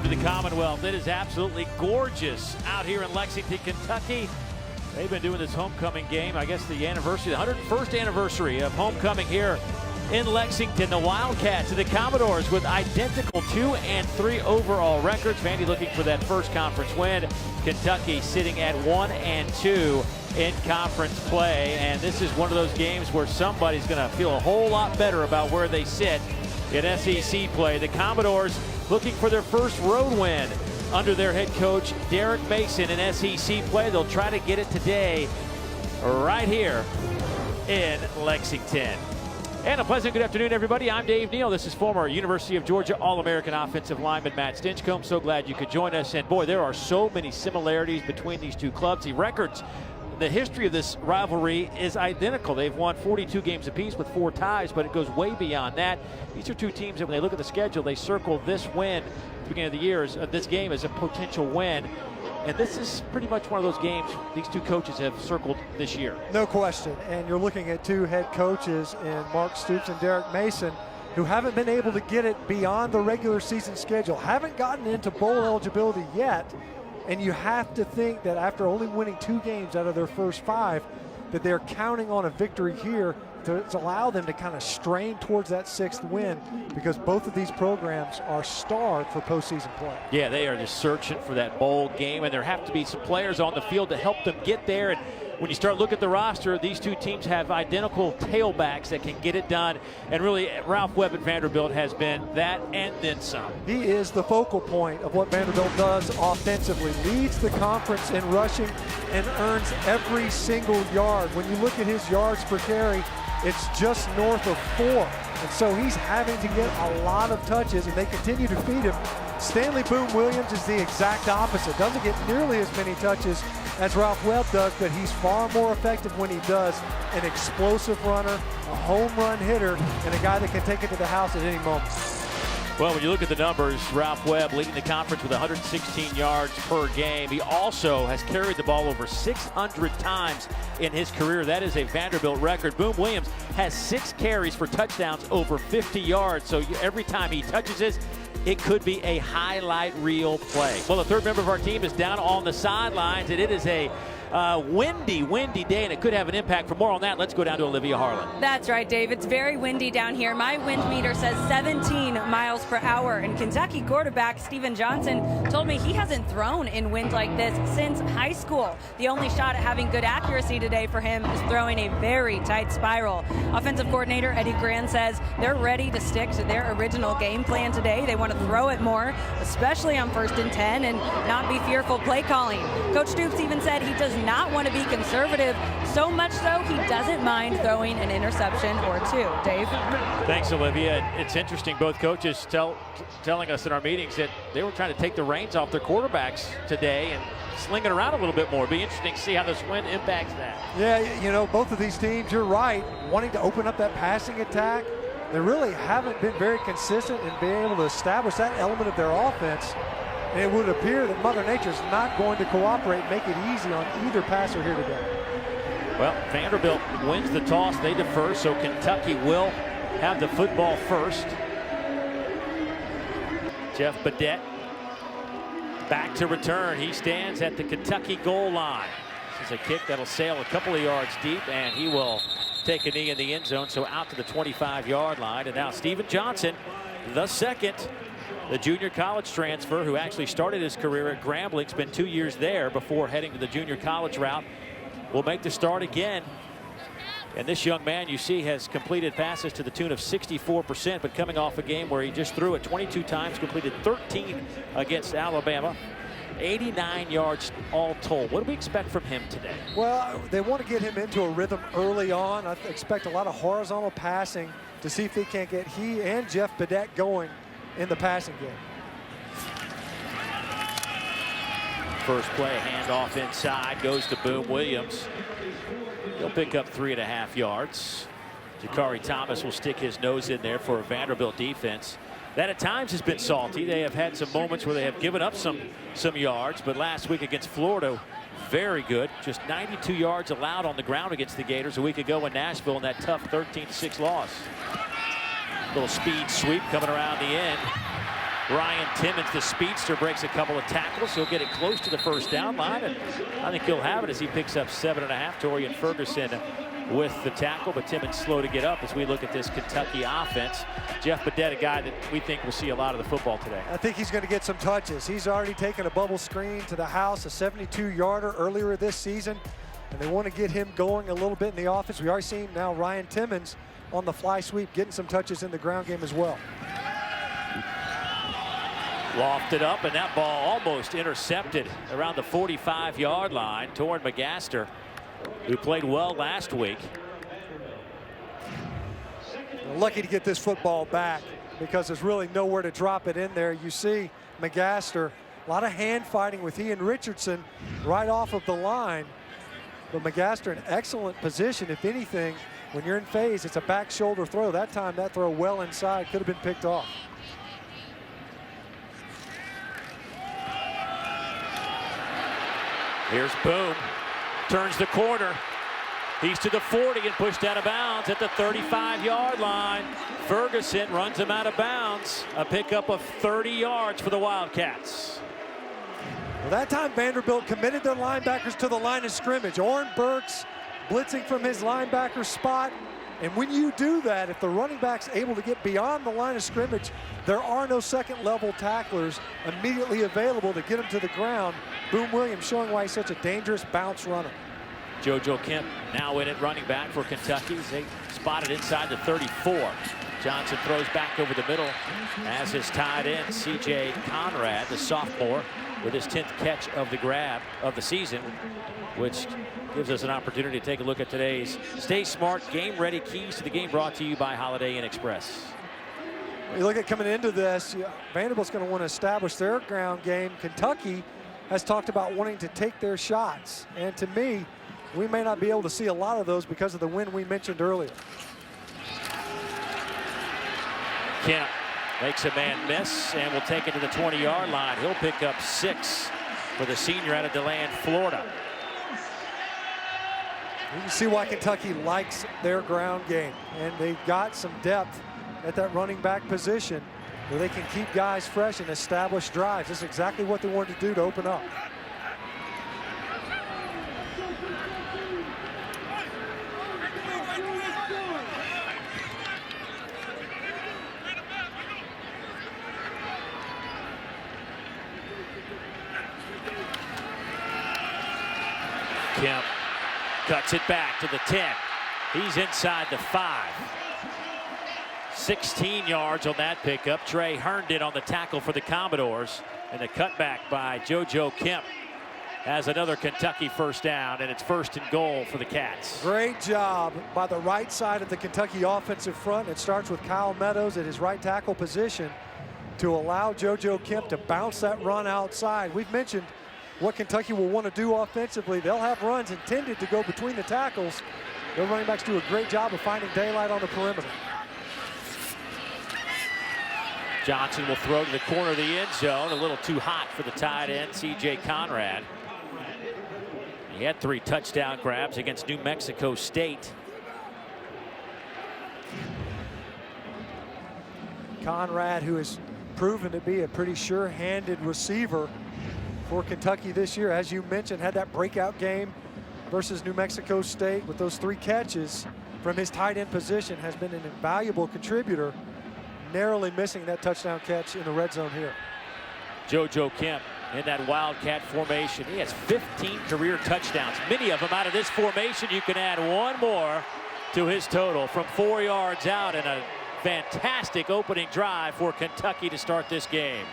to the Commonwealth. It is absolutely gorgeous out here in Lexington, Kentucky. They've been doing this homecoming game, I guess the anniversary, the 101st anniversary of homecoming here in Lexington. The Wildcats and the Commodores with identical 2 and 3 overall records. Vandy looking for that first conference win. Kentucky sitting at 1 and 2 in conference play. And this is one of those games where somebody's going to feel a whole lot better about where they sit in SEC play. The Commodores looking for their first road win under their head coach, Derek Mason, in SEC play. They'll try to get it today right here in Lexington. And a pleasant good afternoon, everybody. I'm Dave Neal. This is former University of Georgia All-American offensive lineman Matt Stinchcomb. So glad you could join us. And boy, there are so many similarities between these two clubs. The records, the history of this rivalry is identical. They've won 42 games apiece with 4 ties, but it goes way beyond that. These are two teams that when they look at the schedule, they circle this win at the beginning of the year, this game as a potential win. And this is pretty much one of those games these two coaches have circled this year. No question. And you're looking at two head coaches in Mark Stoops and Derek Mason who haven't been able to get it beyond the regular season schedule, haven't gotten into bowl eligibility yet. And you have to think that after only winning 2 games out of their first 5, that they're counting on a victory here to allow them to kind of strain towards that 6th win, because both of these programs are starved for postseason play. Yeah, they are just searching for that bowl game, and there have to be some players on the field to help them get there. And when you start looking at the roster, these two teams have identical tailbacks that can get it done. And really, Ralph Webb at Vanderbilt has been that and then some. He is the focal point of what Vanderbilt does offensively. Leads the conference in rushing and earns every single yard. When you look at his yards per carry, it's just north of 4. And so he's having to get a lot of touches, and they continue to feed him. Stanley Boom Williams is the exact opposite. Doesn't get nearly as many touches as Ralph Webb does, but he's far more effective when he does. An explosive runner, a home run hitter, and a guy that can take it to the house at any moment. Well, when you look at the numbers, Ralph Webb leading the conference with 116 yards per game. He also has carried the ball over 600 times in his career. That is a Vanderbilt record. Boom Williams has 6 carries for touchdowns over 50 yards. So every time he touches this, it could be a highlight reel play. Well, the third member of our team is down on the sidelines, and it is a windy day, and it could have an impact. For more on that, let's go down to Olivia Harlan. That's right, Dave. It's very windy down here. My wind meter says 17 miles per hour. And Kentucky quarterback Steven Johnson told me he hasn't thrown in wind like this since high school. The only shot at having good accuracy today for him is throwing a very tight spiral. Offensive coordinator Eddie Gran says they're ready to stick to their original game plan today. They want to throw it more, especially on 1st and 10, and not be fearful play calling. Coach Stoops even said he does not want to be conservative, so much so he doesn't mind throwing an interception or 2. Dave? Thanks, Olivia. It's interesting, both coaches telling us in our meetings that they were trying to take the reins off their quarterbacks today and sling it around a little bit more. It'll be interesting to see how this wind impacts that. Yeah, you know, both of these teams, you're right, wanting to open up that passing attack. They really haven't been very consistent in being able to establish that element of their offense. And it would appear that Mother Nature's not going to cooperate, make it easy on either passer here today. Well, Vanderbilt wins the toss. They defer, so Kentucky will have the football first. Jeff Badette back to return. He stands at the Kentucky goal line. This is a kick that'll sail a couple of yards deep, and he will take a knee in the end zone, so out to the 25-yard line. And now Steven Johnson, the second, the junior college transfer who actually started his career at Grambling, spent 2 years there before heading to the junior college route, will make the start again. And this young man, you see, has completed passes to the tune of 64%, but coming off a game where he just threw it 22 times, completed 13 against Alabama. 89 yards all told. What do we expect from him today? Well, they want to get him into a rhythm early on. I expect a lot of horizontal passing to see if they can't get he and Jeff Badette going in the passing game. First play, handoff inside, goes to Boom Williams. He'll pick up 3.5 yards. Jakari Thomas will stick his nose in there for a Vanderbilt defense that at times has been salty. They have had some moments where they have given up some yards, but last week against Florida, very good. Just 92 yards allowed on the ground against the Gators a week ago in Nashville in that tough 13-6 loss. Little speed sweep coming around the end. Ryan Timmons, the speedster, breaks a couple of tackles. He'll get it close to the first down line, and I think he'll have it as he picks up 7.5. Torian Ferguson with the tackle, but Timmons slow to get up as we look at this Kentucky offense. Jeff Badet, a guy that we think will see a lot of the football today. I think he's going to get some touches. He's already taken a bubble screen to the house, a 72-yarder earlier this season, and they want to get him going a little bit in the offense. We are seeing now Ryan Timmons on the fly sweep, getting some touches in the ground game as well. Lofted up, and that ball almost intercepted around the 45-yard line. Torrin McGaster, who played well last week. Lucky to get this football back because there's really nowhere to drop it in there. You see McGaster, a lot of hand fighting with he and Richardson right off of the line. But McGaster in excellent position. If anything, when you're in phase, it's a back shoulder throw. That time that throw well inside, could have been picked off. Here's Boom, turns the corner. He's to the 40 and pushed out of bounds at the 35-yard line. Ferguson runs him out of bounds. A pickup of 30 yards for the Wildcats. Well, that time Vanderbilt committed their linebackers to the line of scrimmage. Oren Burks blitzing from his linebacker spot. And when you do that, if the running back's able to get beyond the line of scrimmage, there are no second-level tacklers immediately available to get him to the ground. Boom Williams showing why he's such a dangerous bounce runner. JoJo Kemp now in at running back for Kentucky. They spotted inside the 34. Johnson throws back over the middle as his tight end, C.J. Conrad, the sophomore, with his 10th catch of the grab of the season, which gives us an opportunity to take a look at today's Stay Smart Game Ready Keys to the Game, brought to you by Holiday Inn Express. You look at coming into this, Vanderbilt's going to want to establish their ground game. Kentucky has talked about wanting to take their shots. And to me, we may not be able to see a lot of those because of the win we mentioned earlier. Kemp makes a man miss and will take it to the 20-yard line. He'll pick up 6 for the senior out of DeLand, Florida. You can see why Kentucky likes their ground game, and they've got some depth at that running back position where they can keep guys fresh and establish drives. This is exactly what they wanted to do to open up. Kemp cuts it back to the 10. He's inside the 5. 16 yards on that pickup. Trey Herndon on the tackle for the Commodores. And the cutback by JoJo Kemp has another Kentucky first down, and it's 1st and goal for the Cats. Great job by the right side of the Kentucky offensive front. It starts with Kyle Meadows at his right tackle position to allow JoJo Kemp to bounce that run outside. We've mentioned what Kentucky will want to do offensively. They'll have runs intended to go between the tackles. Their running backs do a great job of finding daylight on the perimeter. Johnson will throw to the corner of the end zone. A little too hot for the tight end, C.J. Conrad. He had 3 touchdown grabs against New Mexico State. Conrad, who has proven to be a pretty sure-handed receiver for Kentucky this year, as you mentioned, had that breakout game versus New Mexico State with those 3 catches from his tight end position, has been an invaluable contributor, narrowly missing that touchdown catch in the red zone here. JoJo Kemp in that Wildcat formation. He has 15 career touchdowns, many of them out of this formation. You can add 1 more to his total from 4 yards out, and a fantastic opening drive for Kentucky to start this game.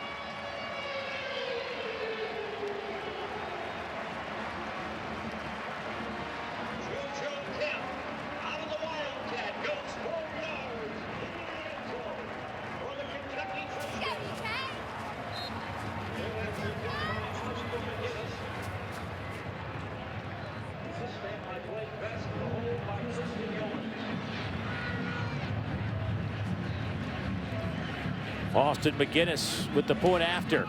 Austin McGinnis with the point after.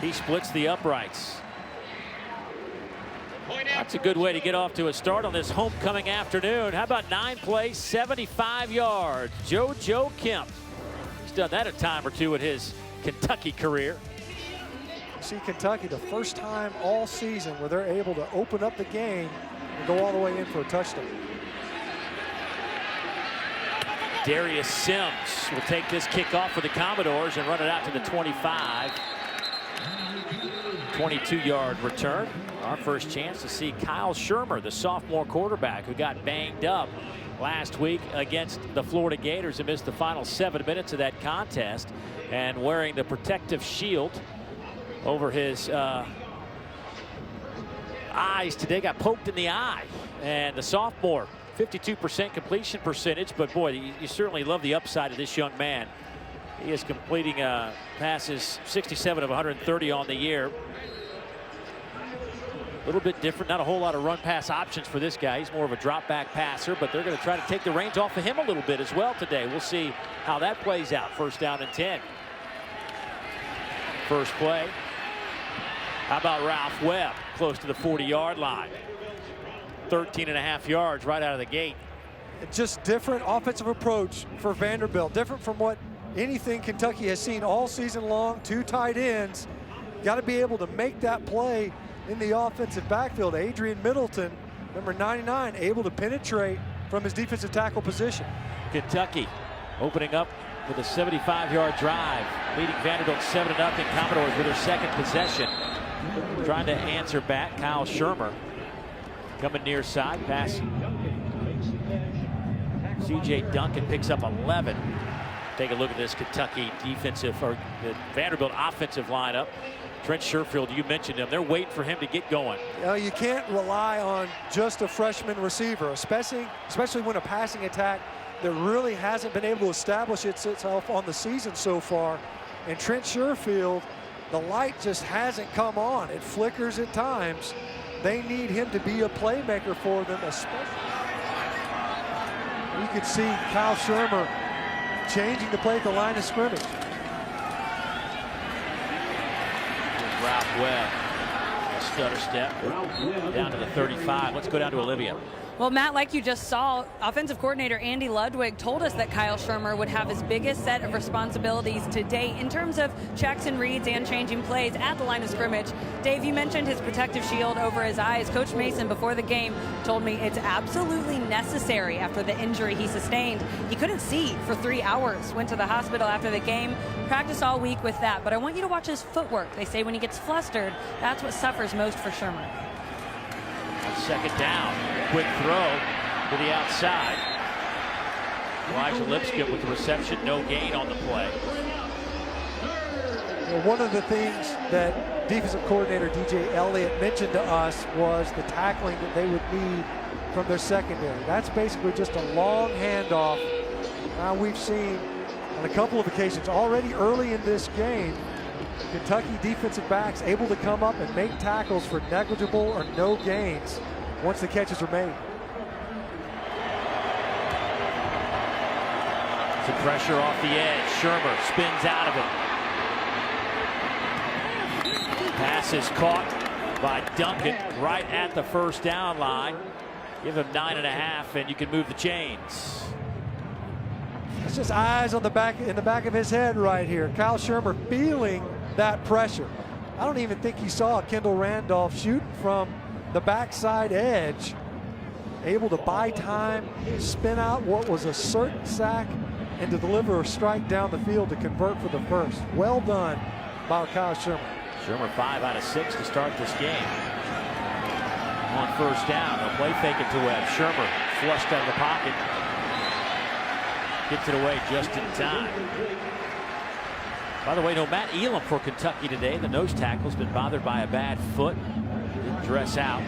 He splits the uprights. That's a good way to get off to a start on this homecoming afternoon. How about 9 plays, 75 yards? JoJo Kemp. He's done that a time or two at his Kentucky career. You see Kentucky, the first time all season where they're able to open up the game and go all the way in for a touchdown. Darius Sims will take this kickoff for the Commodores and run it out to the 25. 22-yard return. Our first chance to see Kyle Shermer, the sophomore quarterback who got banged up last week against the Florida Gators and missed the final 7 minutes of that contest, and wearing the protective shield over his eyes today. Got poked in the eye, and the sophomore 52% completion percentage, but boy, you certainly love the upside of this young man. He is completing passes 67 of 130 on the year. A little bit different, not a whole lot of run pass options for this guy. He's more of a drop back passer, but they're going to try to take the reins off of him a little bit as well today. We'll see how that plays out. First down and 10. First play. How about Ralph Webb? Close to the 40-yard line. 13.5 yards right out of the gate. Just different offensive approach for Vanderbilt. Different from what anything Kentucky has seen all season long. 2 tight ends. Got to be able to make that play in the offensive backfield. Adrian Middleton, number 99, able to penetrate from his defensive tackle position. Kentucky opening up with a 75-yard drive, leading Vanderbilt 7-0. Commodores with their second possession. Trying to answer back. Kyle Shermer coming near side. Pass. C.J. Duncan picks up 11. Take a look at this Kentucky defensive, or the Vanderbilt offensive lineup. Trent Sherfield, you mentioned him. They're waiting for him to get going. You can't rely on just a freshman receiver, especially when a passing attack that really hasn't been able to establish itself on the season so far. And Trent Sherfield, the light just hasn't come on. It flickers at times. They need him to be a playmaker for them, especially. You can see Kyle Shermer changing the play at the line of scrimmage. Ralph Webb, a stutter step down to the 35. Let's go down to Olivia. Well, Matt, like you just saw, offensive coordinator Andy Ludwig told us that Kyle Shermer would have his biggest set of responsibilities to date in terms of checks and reads and changing plays at the line of scrimmage. Dave, you mentioned his protective shield over his eyes. Coach Mason, before the game, told me it's absolutely necessary after the injury he sustained. He couldn't see for 3 hours, went to the hospital after the game, practiced all week with that. But I want you to watch his footwork. They say when he gets flustered, that's what suffers most for Shermer. Second down, quick throw to the outside. Elijah Lipscomb with the reception, no gain on the play. Well, one of the things that defensive coordinator DJ Elliott mentioned to us was the tackling that they would need from their secondary. That's basically just a long handoff. Now we've seen on a couple of occasions already early in this game, Kentucky defensive backs able to come up and make tackles for negligible or no gains once the catches are made. Some pressure off the edge. Shermer spins out of it. Pass is caught by Duncan right at the first down line. Give him 9.5 and you can move the chains. It's just eyes on the back, in the back of his head right here. Kyle Shermer feeling that pressure. I don't even think he saw Kendall Randolph shooting from the backside edge, able to buy time, spin out what was a certain sack, and to deliver a strike down the field to convert for the first. Well done by Kyle Shermer. Shermer 5 out of 6 to start this game. On first down, they'll play fake it to Webb. Shermer flushed out of the pocket. Gets it away just in time. By the way, no Matt Elam for Kentucky today. The nose tackle's been bothered by a bad foot. Didn't dress out.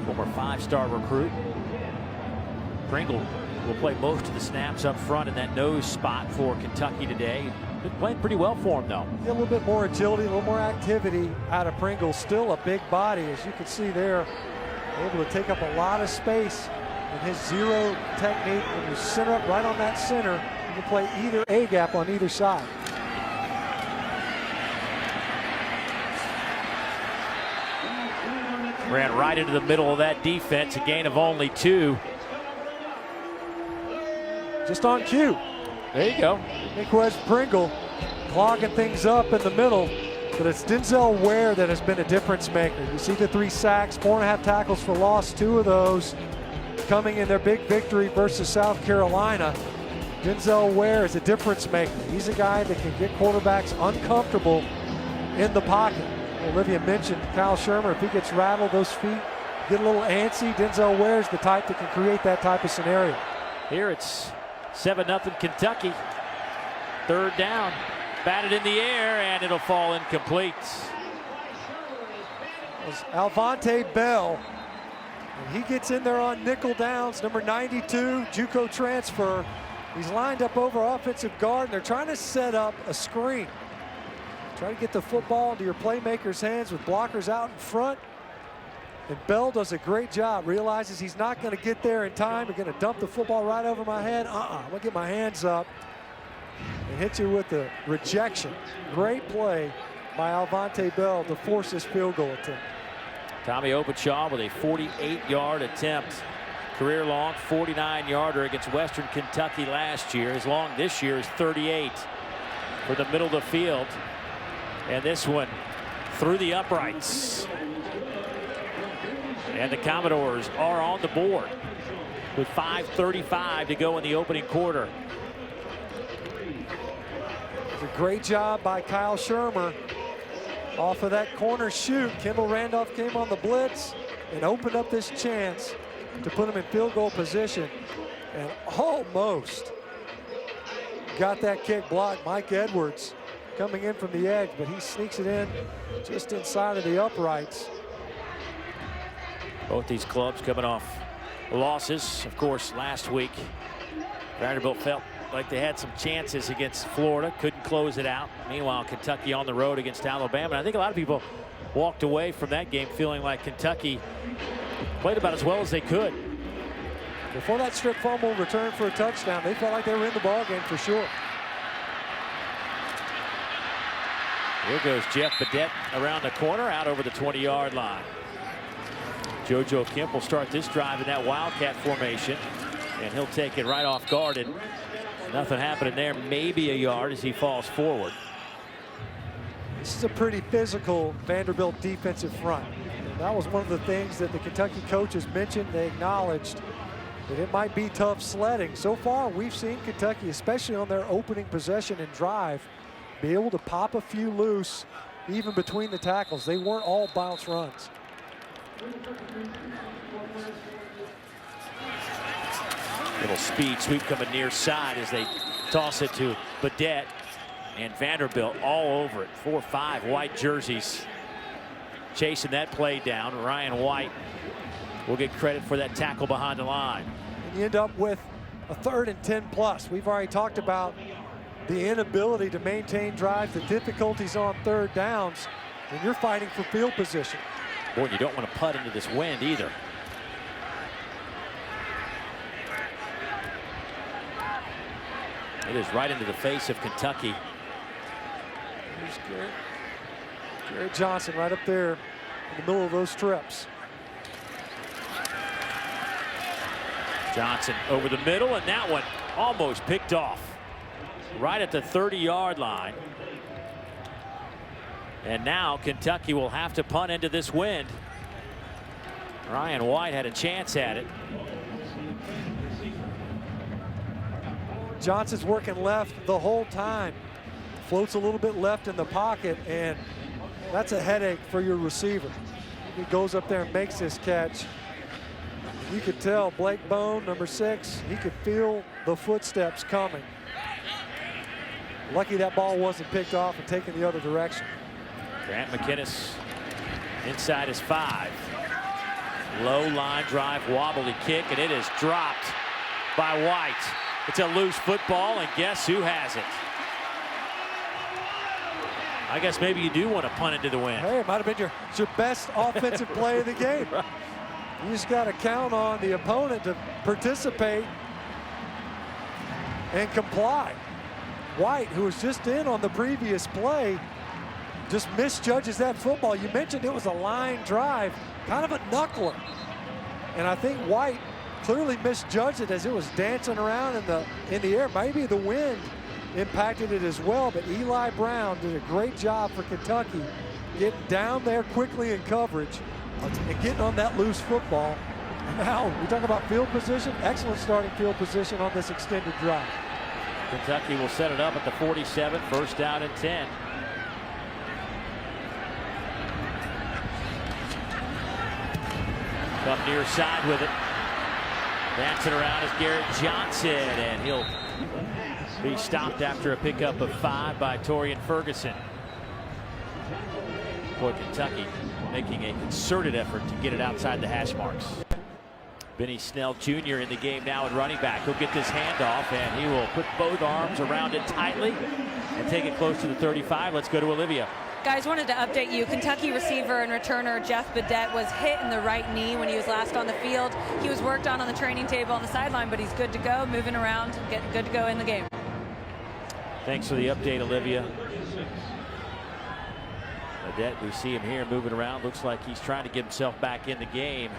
Former 5-star recruit. Pringle will play most of the snaps up front in that nose spot for Kentucky today. Been playing pretty well for him, though. A little bit more agility, a little more activity out of Pringle. Still a big body, as you can see there. Able to take up a lot of space in his zero technique. When you center up right on that center, you can play either A-gap on either side. Ran right into the middle of that defense, a gain of only 2. Just on cue. There you go. Niquez Pringle clogging things up in the middle, but it's Denzel Ware that has been a difference maker. You see the 3 sacks, 4.5 tackles for loss, 2 of those coming in their big victory versus South Carolina. Denzel Ware is a difference maker. He's a guy that can get quarterbacks uncomfortable in the pocket. Olivia mentioned Kyle Shermer. If he gets rattled, those feet get a little antsy. Denzel Ware is the type that can create that type of scenario. Here it's 7-0 Kentucky. 3rd down. Batted in the air, and it'll fall incomplete. It was Alvante Bell. And he gets in there on nickel downs, number 92, JUCO transfer. He's lined up over offensive guard, and they're trying to set up a screen. Try to get the football into your playmaker's hands with blockers out in front. And Bell does a great job, realizes he's not going to get there in time. They're going to dump the football right over my head. I'm going to get my hands up and hit you with the rejection. Great play by Alvante Bell to force this field goal attempt. Tommy Obachaw with a 48-yard attempt. Career long 49-yarder against Western Kentucky last year. His long this year is 38 for the middle of the field. And this one through the uprights. And the Commodores are on the board with 5:35 to go in the opening quarter. It's a great job by Kyle Shermer. Off of that corner shoot, Kendall Randolph came on the blitz and opened up this chance to put him in field goal position, and almost got that kick blocked. Mike Edwards coming in from the edge, but he sneaks it in just inside of the uprights. Both these clubs coming off losses. Of course, last week, Vanderbilt felt like they had some chances against Florida, couldn't close it out. Meanwhile, Kentucky on the road against Alabama. And I think a lot of people walked away from that game feeling like Kentucky played about as well as they could. Before that strip fumble return for a touchdown, they felt like they were in the ballgame for sure. Here goes Jeff Badette around the corner, out over the 20-yard line. JoJo Kemp will start this drive in that Wildcat formation, and he'll take it right off guard, and nothing happening there. Maybe a yard as he falls forward. This is a pretty physical Vanderbilt defensive front. And that was one of the things that the Kentucky coaches mentioned. They acknowledged that it might be tough sledding. So far, we've seen Kentucky, especially on their opening possession and drive, be able to pop a few loose even between the tackles. They weren't all bounce runs. Little speed sweep coming near side as they toss it to Badette, and Vanderbilt all over it. 4-5 white jerseys chasing that play down. Ryan White will get credit for that tackle behind the line. And you end up with a 3rd and 10 plus. We've already talked about the inability to maintain drives, the difficulties on 3rd downs, and you're fighting for field position. Boy, you don't want to putt into this wind either. It is right into the face of Kentucky. Here's Garrett Johnson right up there in the middle of those trips. Johnson over the middle, and that one almost picked off right at the 30-yard line. And now Kentucky will have to punt into this wind. Ryan White had a chance at it. Johnson's working left the whole time. Floats a little bit left in the pocket, and that's a headache for your receiver. He goes up there and makes this catch. You could tell Blake Bone, number 6, he could feel the footsteps coming. Lucky that ball wasn't picked off and taken the other direction. Grant McInnes inside his 5. Low line drive, wobbly kick, and it is dropped by White. It's a loose football, and guess who has it? I guess maybe you do want to punt into the wind. Hey, it might have been your best offensive play of the game. Right. You just got to count on the opponent to participate and comply. White, who was just in on the previous play, just misjudges that football. You mentioned it was a line drive, kind of a knuckler. And I think White clearly misjudged it as it was dancing around in the air. Maybe the wind impacted it as well, but Eli Brown did a great job for Kentucky getting down there quickly in coverage and getting on that loose football. Now, we talk about field position, excellent starting field position on this extended drive. Kentucky will set it up at the 47, first down and 10. Up near side with it. Dancing around is Garrett Johnson, and he'll be stopped after a pickup of 5 by Torian Ferguson. Boy, Kentucky making a concerted effort to get it outside the hash marks. Benny Snell Jr. in the game now at running back. He'll get this handoff, and he will put both arms around it tightly and take it close to the 35. Let's go to Olivia. Guys, wanted to update you. Kentucky receiver and returner Jeff Badette was hit in the right knee when he was last on the field. He was worked on the training table on the sideline, but he's good to go, moving around, getting good to go in the game. Thanks for the update, Olivia. Badette, we see him here moving around. Looks like he's trying to get himself back in the game.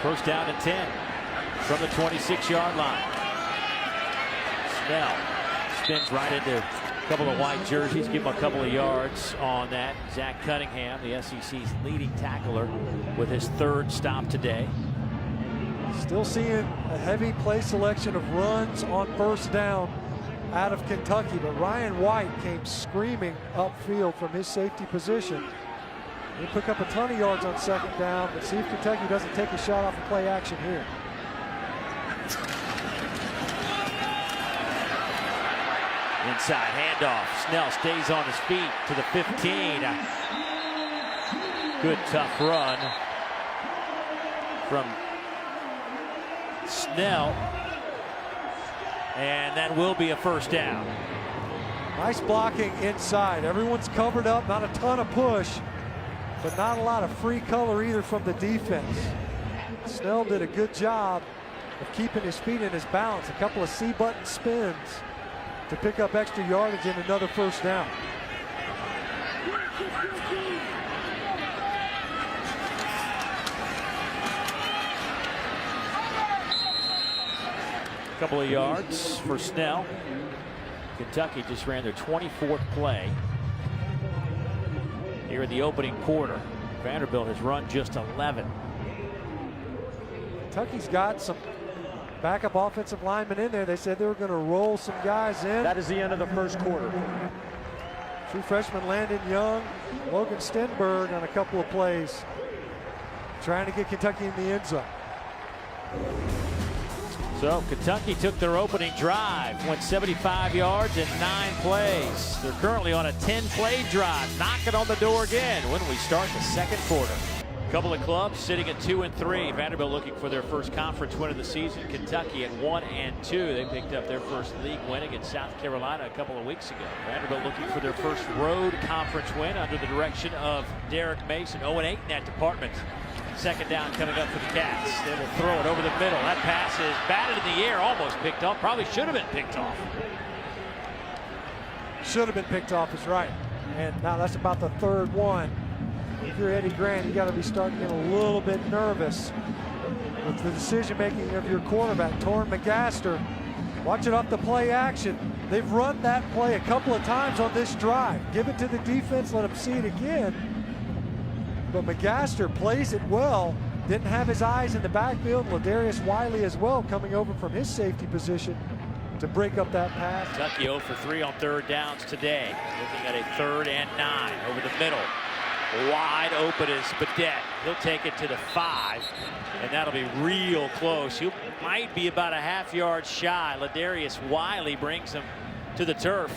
First down and 10 from the 26-yard line. Snell spins right into a couple of white jerseys, give him a couple of yards on that. Zach Cunningham, the SEC's leading tackler, with his 3rd stop today. Still seeing a heavy play selection of runs on first down out of Kentucky, but Ryan White came screaming upfield from his safety position. He pick up a ton of yards on 2nd down, but see if Kentucky doesn't take a shot off of play action here. Inside handoff. Snell stays on his feet to the 15. Good tough run from Snell. And that will be a first down. Nice blocking inside. Everyone's covered up, not a ton of push, but not a lot of free color either from the defense. Snell did a good job of keeping his feet in his balance. A couple of C-button spins to pick up extra yardage and another first down. Couple of yards for Snell. Kentucky just ran their 24th play here in the opening quarter. Vanderbilt has run just 11. Kentucky's got some backup offensive linemen in there. They said they were going to roll some guys in. That is the end of the first quarter. True freshman Landon Young, Logan Stenberg on a couple of plays, trying to get Kentucky in the end zone. So Kentucky took their opening drive, went 75 yards in 9 plays. They're currently on a 10-play drive, knocking on the door again when we start the 2nd quarter. A couple of clubs sitting at 2 and 3. Vanderbilt looking for their first conference win of the season. Kentucky at 1 and 2. They picked up their first league win against South Carolina a couple of weeks ago. Vanderbilt looking for their first road conference win under the direction of Derek Mason. 0 and 8 in that department. 2nd down coming up for the Cats. They will throw it over the middle. That pass is batted in the air, almost picked off. Probably should have been picked off. Should have been picked off is right. And now that's about the 3rd one. If you're Eddie Grant, you got to be starting to get a little bit nervous with the decision making of your quarterback, Torrin McGaster. Watch it off the play action. They've run that play a couple of times on this drive. Give it to the defense, let them see it again. But McGaster plays it well. Didn't have his eyes in the backfield. Ladarius Wiley as well coming over from his safety position to break up that pass. Kentucky 0 for 3 on 3rd downs today. Looking at a 3rd and 9 over the middle. Wide open is Badette. He'll take it to the 5, and that'll be real close. He might be about a half-yard shy. Ladarius Wiley brings him to the turf.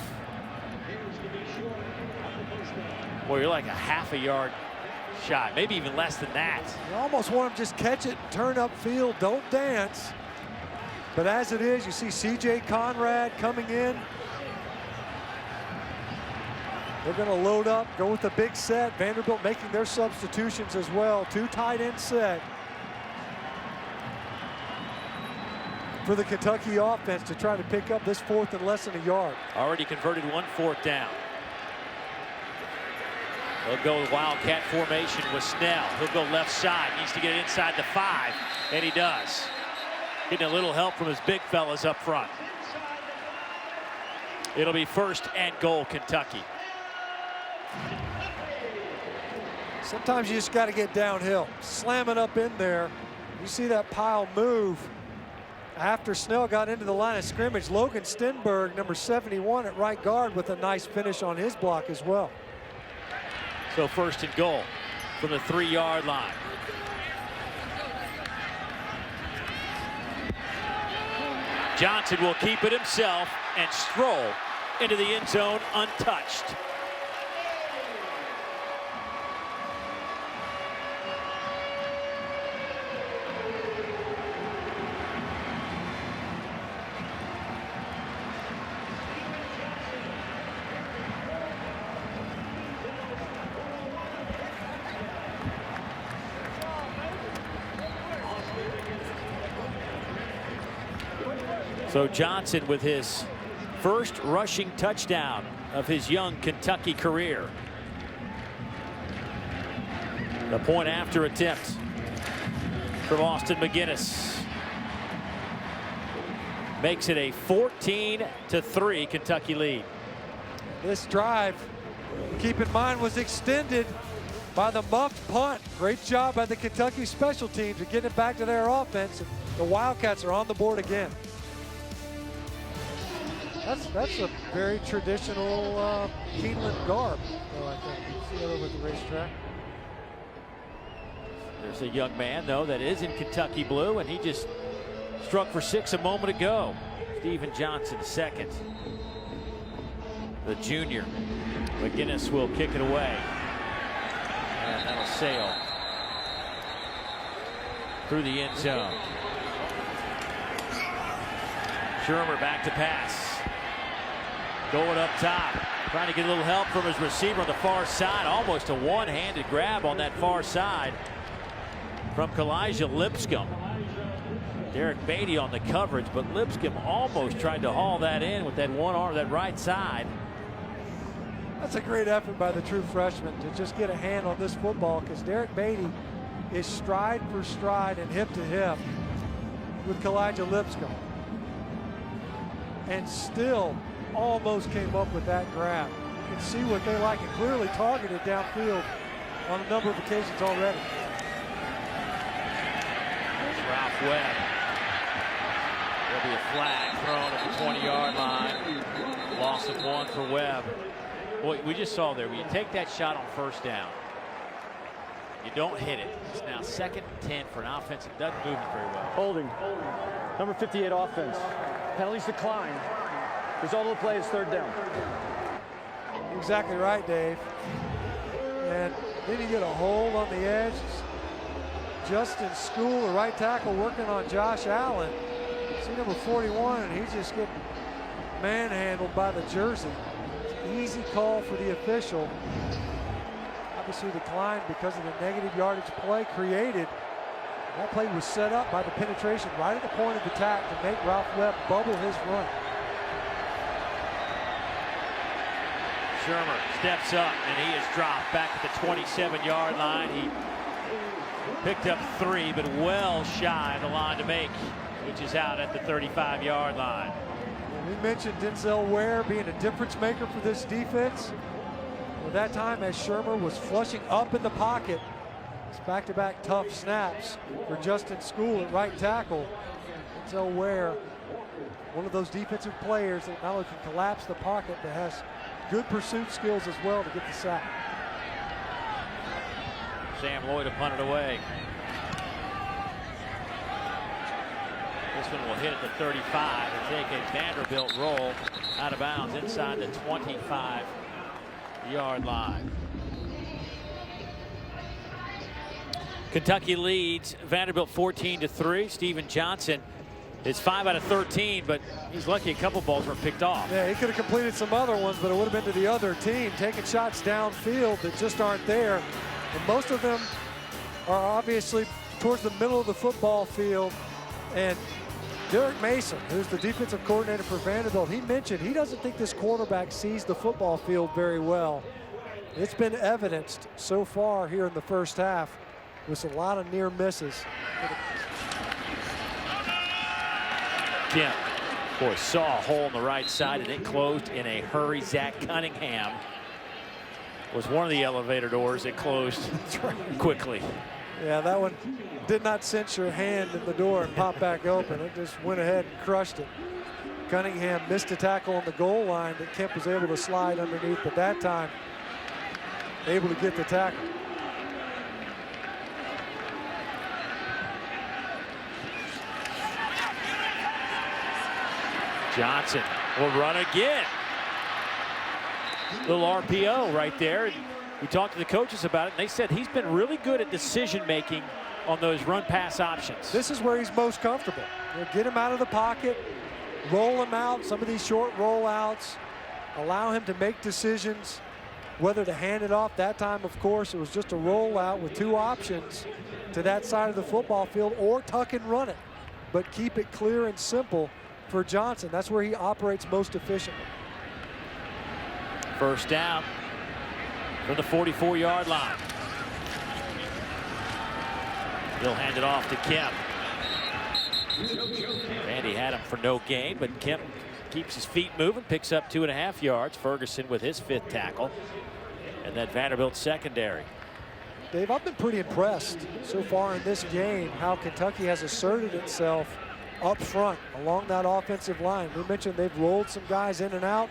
Boy, you're like a half a yard shy, maybe even less than that. You almost want him to just catch it, turn upfield, don't dance. But as it is, you see C.J. Conrad coming in. They're going to load up, go with the big set. Vanderbilt making their substitutions as well. 2 tight end set for the Kentucky offense to try to pick up this 4th and less than a yard. Already converted 1 4th down. They'll go Wildcat formation with Snell. He'll go left side. Needs to get it inside the 5, and he does. Getting a little help from his big fellas up front. It'll be 1st and goal, Kentucky. Sometimes you just got to get downhill. Slam it up in there. You see that pile move. After Snell got into the line of scrimmage, Logan Stenberg, number 71 at right guard, with a nice finish on his block as well. So 1st and goal from the 3-yard line. Johnson will keep it himself and stroll into the end zone untouched. So Johnson with his 1st rushing touchdown of his young Kentucky career. The point after attempt from Austin McGinnis makes it a 14-3 Kentucky lead. This drive, keep in mind, was extended by the muffed punt. Great job by the Kentucky special teams to get it back to their offense. The Wildcats are on the board again. That's a very traditional Keeneland garb, though, I think. You see that over at the racetrack. There's a young man, though, that is in Kentucky blue, and he just struck for 6 a moment ago. Stephen Johnson, 2nd. The junior. McGinnis will kick it away. And that'll sail through the end zone. Shermer back to pass. Going up top, trying to get a little help from his receiver on the far side. Almost a one-handed grab on that far side from Kalijah Lipscomb. Derek Beatty on the coverage, but Lipscomb almost tried to haul that in with that one arm, that right side. That's a great effort by the true freshman to just get a hand on this football, because Derek Beatty is stride for stride and hip to hip with Kalijah Lipscomb, and still almost came up with that grab. You can see what they like, and clearly targeted downfield on a number of occasions already. There's Ralph Webb. There'll be a flag thrown at the 20-yard line. Loss of 1 for Webb. Boy, we just saw there, when you take that shot on 1st down, you don't hit it. It's now 2nd and 10 for an offense that doesn't move it very well. Holding. Number 58 offense. Penalties decline. Result of the play is 3rd down. Exactly right, Dave. And then you get a hold on the edge. Justin School, the right tackle, working on Josh Allen. See number 41, and he's just getting manhandled by the jersey. Easy call for the official. Obviously declined because of the negative yardage play created. That play was set up by the penetration right at the point of attack to make Ralph Webb bubble his run. Shermer steps up, and he is dropped back at the 27-yard line. He picked up 3, but well shy of the line to make, which is out at the 35-yard line. We mentioned Denzel Ware being a difference maker for this defense. Well, that time as Shermer was flushing up in the pocket, it's back-to-back tough snaps for Justin School at right tackle. Denzel Ware, one of those defensive players that not only can collapse the pocket, but has good pursuit skills as well to get the sack. Sam Lloyd to punt it away. This one will hit at the 35 and take a Vanderbilt roll out of bounds inside the 25-yard line. Kentucky leads Vanderbilt 14-3. Stephen Johnson is 5 out of 13, but he's lucky a couple balls were picked off. Yeah, he could have completed some other ones, but it would have been to the other team, taking shots downfield that just aren't there. And most of them are obviously towards the middle of the football field. And Derek Mason, who's the defensive coordinator for Vanderbilt, he mentioned he doesn't think this quarterback sees the football field very well. It's been evidenced so far here in the first half with a lot of near misses. Kemp Boy, saw a hole in the right side and it closed in a hurry. Zach Cunningham was one of the elevator doors that closed quickly. Yeah, that one did not cinch your hand in the door and pop back open. It just went ahead and crushed it. Cunningham missed a tackle on the goal line that Kemp was able to slide underneath, but that time able to get the tackle. Johnson will run again. Little RPO right there. We talked to the coaches about it, and they said he's been really good at decision-making on those run-pass options. This is where he's most comfortable. You know, get him out of the pocket, roll him out, some of these short rollouts, allow him to make decisions, whether to hand it off. That time, of course, it was just a rollout with two options to that side of the football field, or tuck and run it. But keep it clear and simple for Johnson. That's where he operates most efficiently. First down from the 44-yard line. He'll hand it off to Kemp. Randy had him for no gain, but Kemp keeps his feet moving, picks up 2.5 yards. Ferguson with his 5th tackle. And that Vanderbilt secondary. Dave, I've been pretty impressed so far in this game how Kentucky has asserted itself up front along that offensive line. We mentioned they've rolled some guys in and out.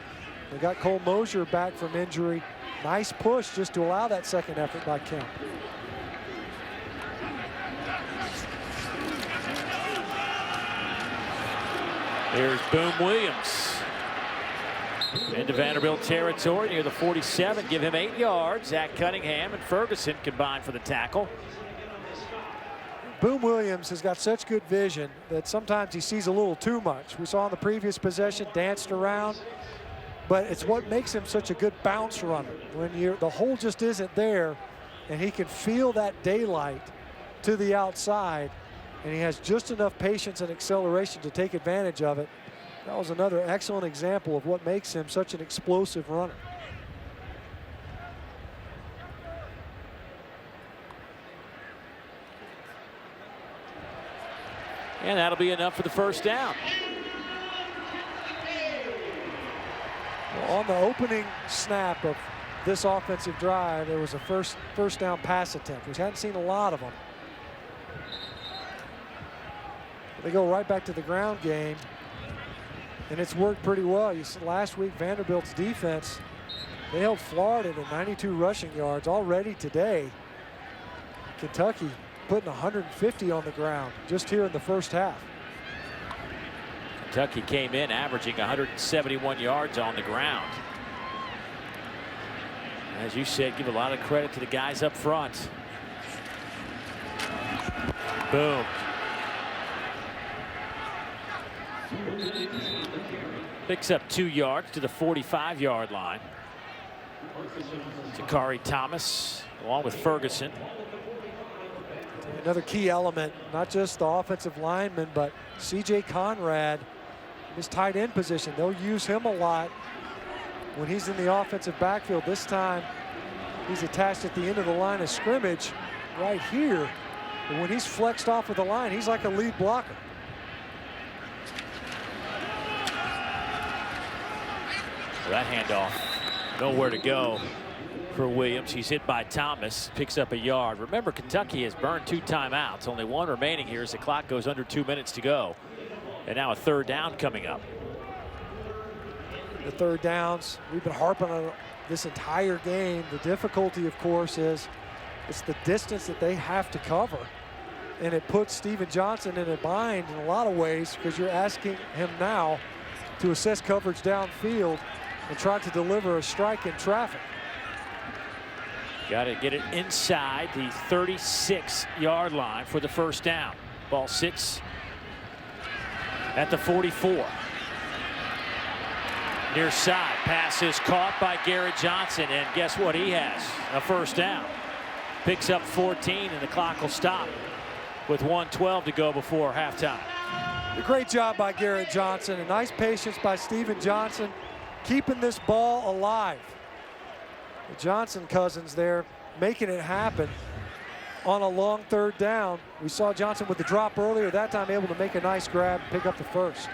They got Cole Mosier back from injury. Nice push just to allow that second effort by Kemp. Here's Boom Williams into Vanderbilt territory near the 47. Give him 8 yards. Zach Cunningham and Ferguson combined for the tackle. Boom Williams has got such good vision that sometimes he sees a little too much. We saw in the previous possession, danced around, but it's what makes him such a good bounce runner. When the hole just isn't there and he can feel that daylight to the outside, and he has just enough patience and acceleration to take advantage of it. That was another excellent example of what makes him such an explosive runner. And that'll be enough for the first down. Well, on the opening snap of this offensive drive, there was a first down pass attempt. We hadn't seen a lot of them. They go right back to the ground game, and it's worked pretty well. You said last week Vanderbilt's defense, they held Florida to 92 rushing yards already today. Kentucky putting 150 on the ground just here in the first half. Kentucky came in averaging 171 yards on the ground. As you said, give a lot of credit to the guys up front. Boom. Picks up 2 yards to the 45-yard line. Takari Thomas along with Ferguson. Another key element, not just the offensive lineman, but C.J. Conrad, his tight end position. They'll use him a lot when he's in the offensive backfield. This time, he's attached at the end of the line of scrimmage right here. But when he's flexed off of the line, he's like a lead blocker. That handoff, nowhere to go for Williams. He's hit by Thomas, picks up a yard. Remember, Kentucky has burned 2 timeouts. Only 1 remaining here as the clock goes under 2 minutes to go. And now a third down coming up. The third downs, we've been harping on this entire game. The difficulty, of course, is it's the distance that they have to cover. And it puts Steven Johnson in a bind in a lot of ways, because you're asking him now to assess coverage downfield and try to deliver a strike in traffic. Got to get it inside the 36-yard line for the first down. Ball sits at the 44. Near side, pass is caught by Garrett Johnson, and guess what? He has a first down. Picks up 14, and the clock will stop with 1:12 to go before halftime. A great job by Garrett Johnson, and nice patience by Steven Johnson, keeping this ball alive. The Johnson cousins there making it happen on a long third down. We saw Johnson with the drop earlier, that time able to make a nice grab and pick up the first.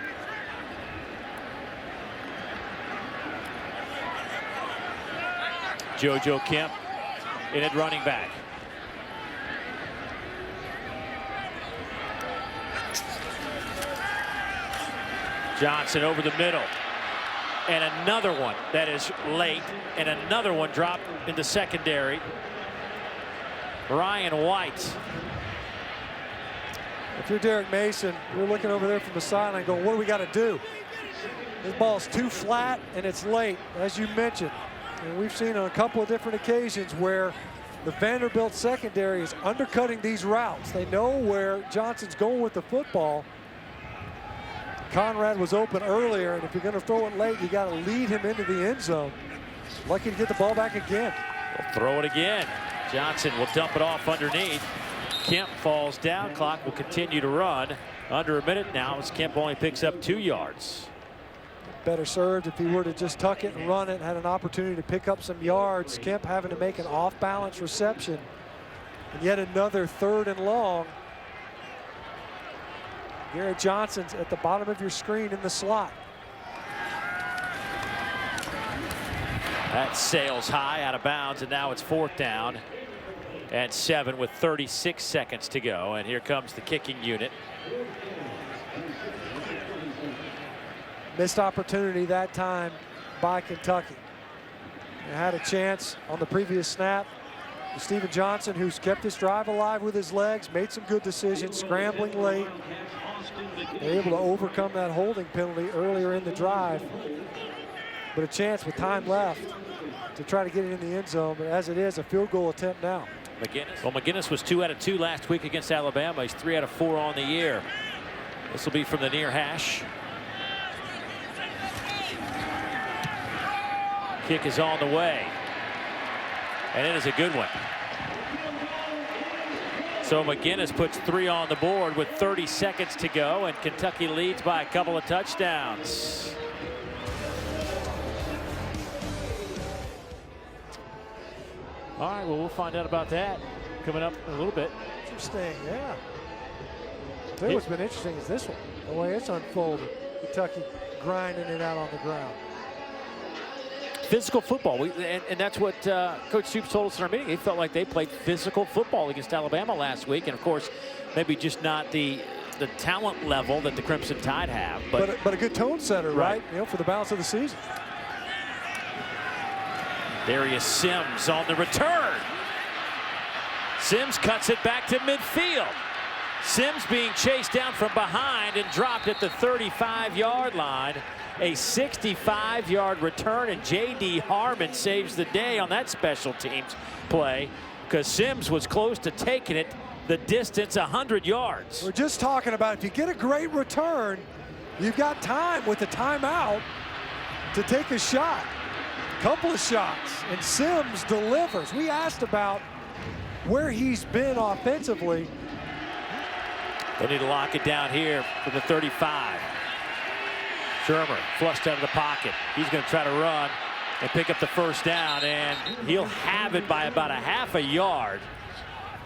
JoJo Kemp in at running back. Johnson over the middle. And another one that is late, and another one dropped in the secondary. Ryan White. If you're Derek Mason, you're looking over there from the sideline going, what do we got to do? This ball's too flat and it's late, as you mentioned. And we've seen on a couple of different occasions where the Vanderbilt secondary is undercutting these routes. They know where Johnson's going with the football. Conrad was open earlier, and if you're going to throw it late, you got to lead him into the end zone. Lucky to get the ball back again. We'll throw it again. Johnson will dump it off underneath. Kemp falls down. Clock will continue to run. Under a minute now as Kemp only picks up 2 yards. Better served if he were to just tuck it and run it, had an opportunity to pick up some yards. Kemp having to make an off-balance reception. And yet another 3rd and long. Garrett Johnson's at the bottom of your screen in the slot. That sails high out of bounds, and now it's 4th down and 7 with 36 seconds to go. And here comes the kicking unit. Missed opportunity that time by Kentucky. They had a chance on the previous snap. Steven Johnson, who's kept this drive alive with his legs, made some good decisions, scrambling late. They're able to overcome that holding penalty earlier in the drive. But a chance with time left to try to get it in the end zone. But as it is, a field goal attempt now. McGinnis. Well, McGinnis was 2 out of 2 last week against Alabama. He's 3 out of 4 on the year. This will be from the near hash. Kick is on the way. And it is a good one. So McGinnis puts 3 on the board with 30 seconds to go, and Kentucky leads by a couple of touchdowns. All right, well, we'll find out about that coming up in a little bit. Interesting, yeah. I tell you what's been interesting is this one, the way it's unfolded. Kentucky grinding it out on the ground. Physical football, and that's what Coach Stoops told us in our meeting. He felt like they played physical football against Alabama last week, and of course, maybe just not the talent level that the Crimson Tide have. But a good tone setter, right? You know, for the balance of the season. Darius Sims on the return. Sims cuts it back to midfield. Sims being chased down from behind and dropped at the 35-yard line. A 65-yard return, and J.D. Harmon saves the day on that special teams play because Sims was close to taking it the distance 100 yards. We're just talking about if you get a great return, you've got time with the timeout to take a shot. A couple of shots, and Sims delivers. We asked about where he's been offensively. They need to lock it down here for the 35. Shermer flushed out of the pocket. He's going to try to run and pick up the 1st down, and he'll have it by about a half a yard.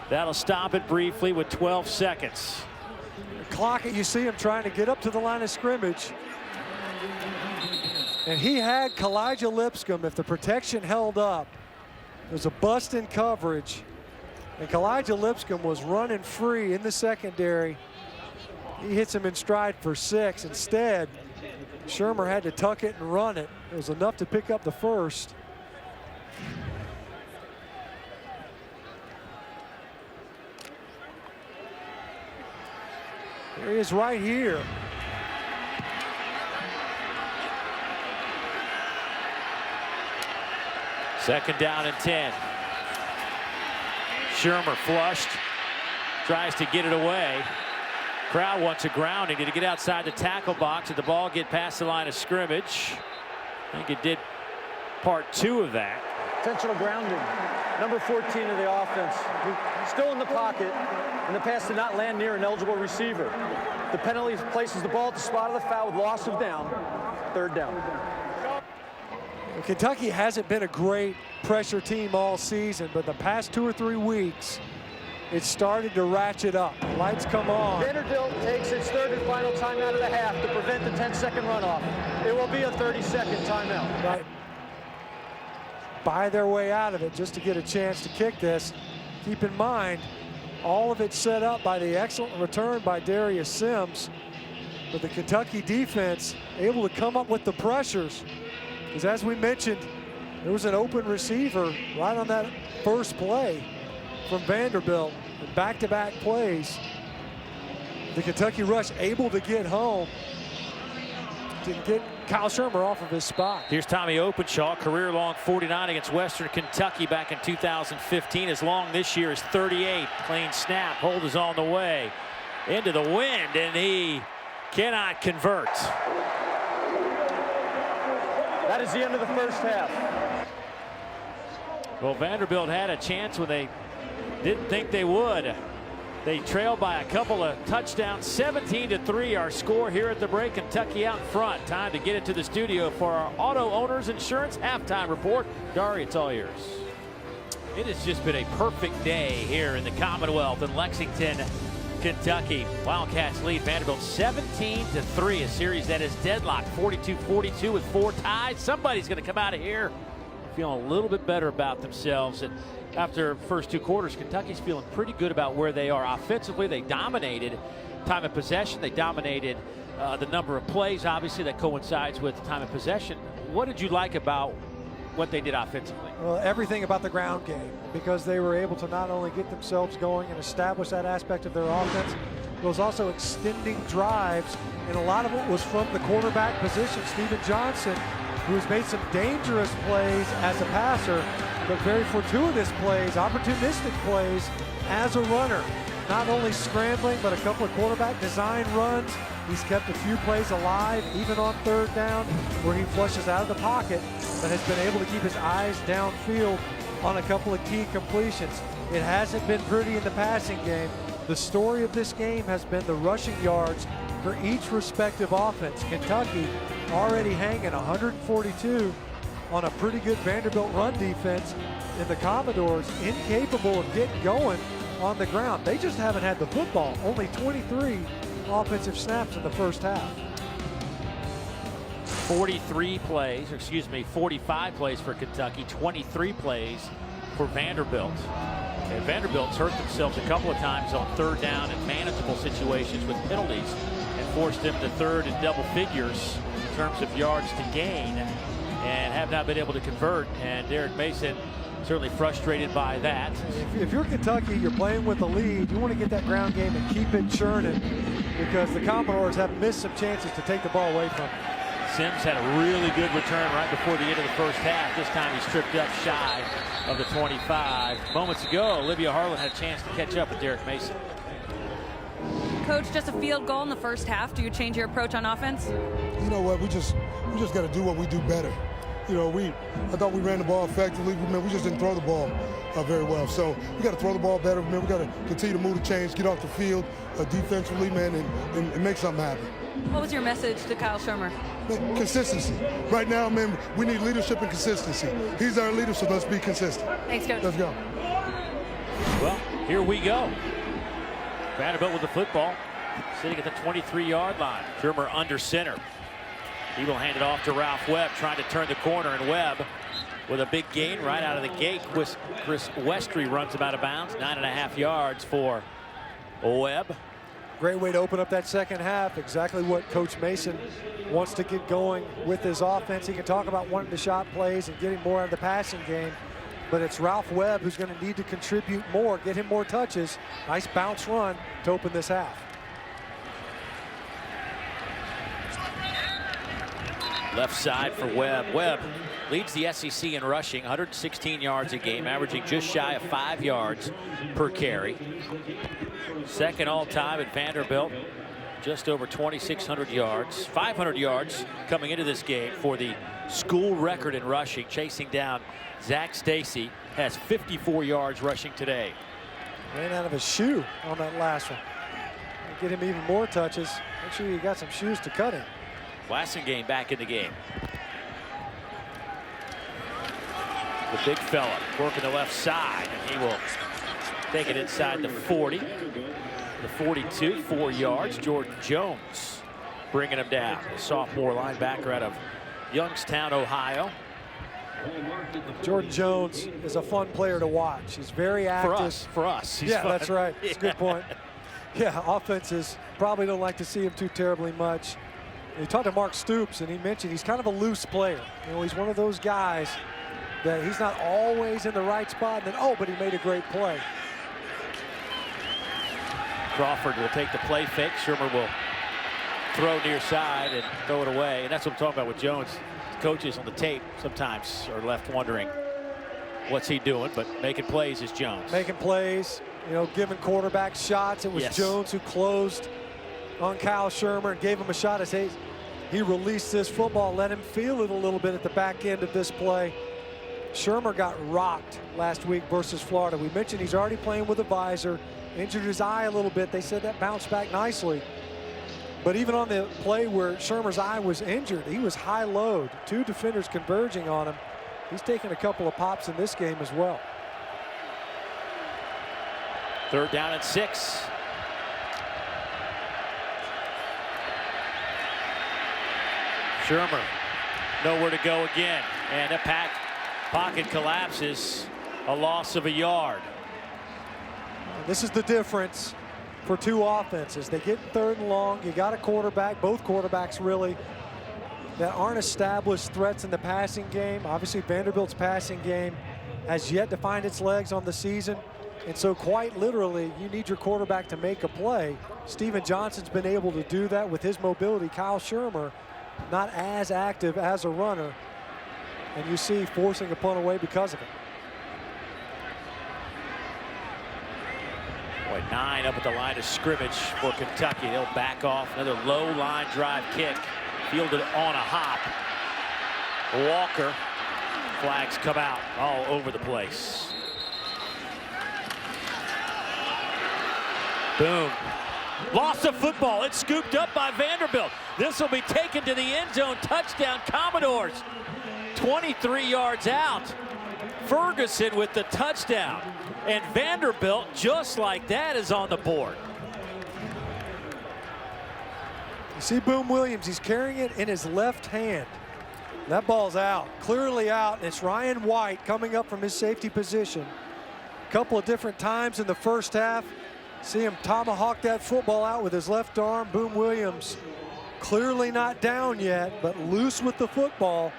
That'll stop it briefly with 12 seconds. Clock it, you see him trying to get up to the line of scrimmage. And he had Kalijah Lipscomb. If the protection held up, there's a bust in coverage. And Kalijah Lipscomb was running free in the secondary. He hits him in stride for 6. Instead, Shermer had to tuck it and run it. It was enough to pick up the 1st. There he is right here. Second down and 10. Shermer flushed, tries to get it away. Crowd wants a grounding. Did he get outside the tackle box? Did the ball get past the line of scrimmage? I think it did part 2 of that. Intentional grounding. Number 14 of the offense. Still in the pocket, and the pass did not land near an eligible receiver. The penalty places the ball at the spot of the foul with loss of down. 3rd down. Well, Kentucky hasn't been a great pressure team all season, but the past 2 or 3 weeks, it started to ratchet up. The lights come on. Vanderbilt takes its 3rd and final timeout of the half to prevent the 10-second runoff. It will be a 30-second timeout. Right. buy their way out of it just to get a chance to kick this. Keep in mind, all of it set up by the excellent return by Darius Sims, but the Kentucky defense able to come up with the pressures. Because as we mentioned, there was an open receiver right on that first play from Vanderbilt. And back-to-back plays, the Kentucky rush able to get home. Didn't get Kyle Shermer off of his spot. Here's Tommy Openshaw, career long 49 against Western Kentucky back in 2015. His long this year is 38. Clean snap, hold is on the way. Into the wind, and he cannot convert. That is the end of the first half. Well, Vanderbilt had a chance when they didn't think they would. They trailed by a couple of touchdowns, 17-3 our score here at the break. Kentucky out in front. Time to get it to the studio for our Auto Owners Insurance halftime report. Dari, it's all yours. It has just been a perfect day here in the Commonwealth in Lexington, Kentucky. Wildcats lead Vanderbilt 17-3, a series that is deadlocked 42-42 with 4 ties. Somebody's going to come out of here feeling a little bit better about themselves. And after first 2 quarters, Kentucky's feeling pretty good about where they are. Offensively, they dominated time of possession. They dominated the number of plays. Obviously, that coincides with time of possession. What did you like about what they did offensively? Well, everything about the ground game, because they were able to not only get themselves going and establish that aspect of their offense, but was also extending drives, and a lot of it was from the quarterback position. Steven Johnson, who has made some dangerous plays as a passer, but very fortuitous plays, opportunistic plays as a runner. Not only scrambling, but a couple of quarterback design runs. He's kept a few plays alive, even on 3rd down, where he flushes out of the pocket, but has been able to keep his eyes downfield on a couple of key completions. It hasn't been pretty in the passing game. The story of this game has been the rushing yards for each respective offense. Kentucky already hanging 142 on a pretty good Vanderbilt run defense, and the Commodores incapable of getting going on the ground. They just haven't had the football. Only 23 offensive snaps in the first half. 45 plays for Kentucky, 23 plays for Vanderbilt. And Vanderbilt's hurt themselves a couple of times on 3rd down in manageable situations with penalties and forced them to 3rd and double figures in terms of yards to gain, and have not been able to convert. And Derek Mason certainly frustrated by that. If you're Kentucky, you're playing with the lead, you want to get that ground game and keep it churning, because the Commodores have missed some chances to take the ball away from them. Sims had a really good return right before the end of the first half. This time he's tripped up shy of the 25. Moments ago, Olivia Harlan had a chance to catch up with Derek Mason. Coach, just a field goal in the first half. Do you change your approach on offense? You know what? We just got to do what we do better. You know, I thought we ran the ball effectively. We just didn't throw the ball very well. So we got to throw the ball better. Man, we got to continue to move the chains, get off the field defensively, man, and make something happen. What was your message to Kyle Shermer? Man, consistency. Right now, man, we need leadership and consistency. He's our leader, so let's be consistent. Thanks, Coach. Let's go. Well, here we go. Vanderbilt with the football, sitting at the 23-yard line. Shermer under center. He will hand it off to Ralph Webb, trying to turn the corner, and Webb with a big gain right out of the gate. Chris Westry runs him out of bounds, 9.5 yards for Webb. Great way to open up that second half. Exactly what Coach Mason wants to get going with his offense. He can talk about wanting to shot plays and getting more out of the passing game, but it's Ralph Webb who's going to need to contribute more, get him more touches. Nice bounce run to open this half. Left side for Webb. Webb leads the SEC in rushing, 116 yards a game, averaging just shy of 5 yards per carry. Second all-time at Vanderbilt, just over 2,600 yards. 500 yards coming into this game for the school record in rushing, chasing down Zach Stacy. Has 54 yards rushing today. Ran out of his shoe on that last one. Get him even more touches. Make sure you got some shoes to cut him. Blassingame back in the game. The big fella working the left side, and he will take it inside the 40. The 42, 4 yards. Jordan Jones bringing him down. A sophomore linebacker out of Youngstown, Ohio. Jordan Jones is a fun player to watch. He's very active. For us. He's yeah, fun. that's right. That's a good point. Yeah, offenses probably don't like to see him too terribly much. He talked to Mark Stoops, and he mentioned he's kind of a loose player. You know, he's one of those guys that he's not always in the right spot, and then, oh, but he made a great play. Crawford will take the play fake. Shermer will throw near side and throw it away. And that's what I'm talking about with Jones. Coaches on the tape sometimes are left wondering what's he doing, but making plays is Jones. Making plays, you know, giving quarterback shots. It was Jones who closed on Kyle Shermer and gave him a shot as he released this football, let him feel it a little bit at the back end of this play. Shermer got rocked last week versus Florida. We mentioned he's already playing with a visor, injured his eye a little bit. They said that bounced back nicely. But even on the play where Shermer's eye was injured, he was high load. 2 defenders converging on him. He's taken a couple of pops in this game as well. 3rd down and 6. Shermer nowhere to go again. And a pocket collapses. A loss of a yard. This is the difference for 2 offenses. They get 3rd and long. You got a quarterback, both quarterbacks really, that aren't established threats in the passing game. Obviously, Vanderbilt's passing game has yet to find its legs on the season. And so quite literally, you need your quarterback to make a play. Steven Johnson's been able to do that with his mobility. Kyle Shermer, not as active as a runner. And you see forcing a punt away because of it. Boy, 9 up at the line of scrimmage for Kentucky. They'll back off. Another low line drive kick. Fielded on a hop. Walker. Flags come out all over the place. Boom. Loss of football. It's scooped up by Vanderbilt. This will be taken to the end zone. Touchdown, Commodores. 23 yards out. Ferguson with the touchdown. And Vanderbilt, just like that, is on the board. You see Boom Williams, he's carrying it in his left hand. That ball's out, clearly out. And it's Ryan White coming up from his safety position. A couple of different times in the first half. See him tomahawk that football out with his left arm. Boom Williams clearly not down yet, but loose with the football.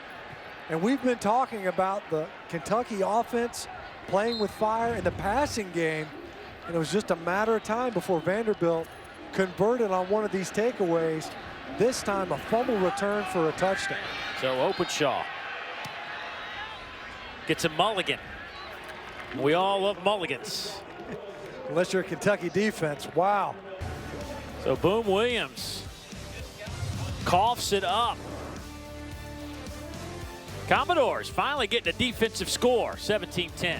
And we've been talking about the Kentucky offense playing with fire in the passing game. And it was just a matter of time before Vanderbilt converted on one of these takeaways. This time a fumble return for a touchdown. So Openshaw gets a mulligan. We all love mulligans. Unless you're a Kentucky defense, wow. So Boom Williams coughs it up. Commodores finally getting a defensive score, 17-10.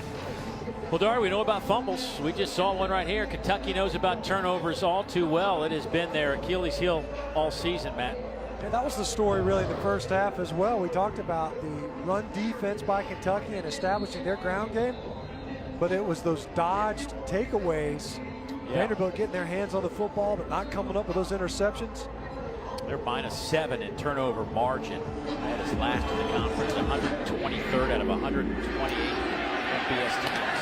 Well, Dar, we know about fumbles. We just saw one right here. Kentucky knows about turnovers all too well. It has been their Achilles heel all season, Matt. Yeah, that was the story really in the first half as well. We talked about the run defense by Kentucky and establishing their ground game, but it was those dodged takeaways. Yeah. Vanderbilt getting their hands on the football, but not coming up with those interceptions. They're -7 in turnover margin. That is last in the conference, 123rd out of 128 FBS teams.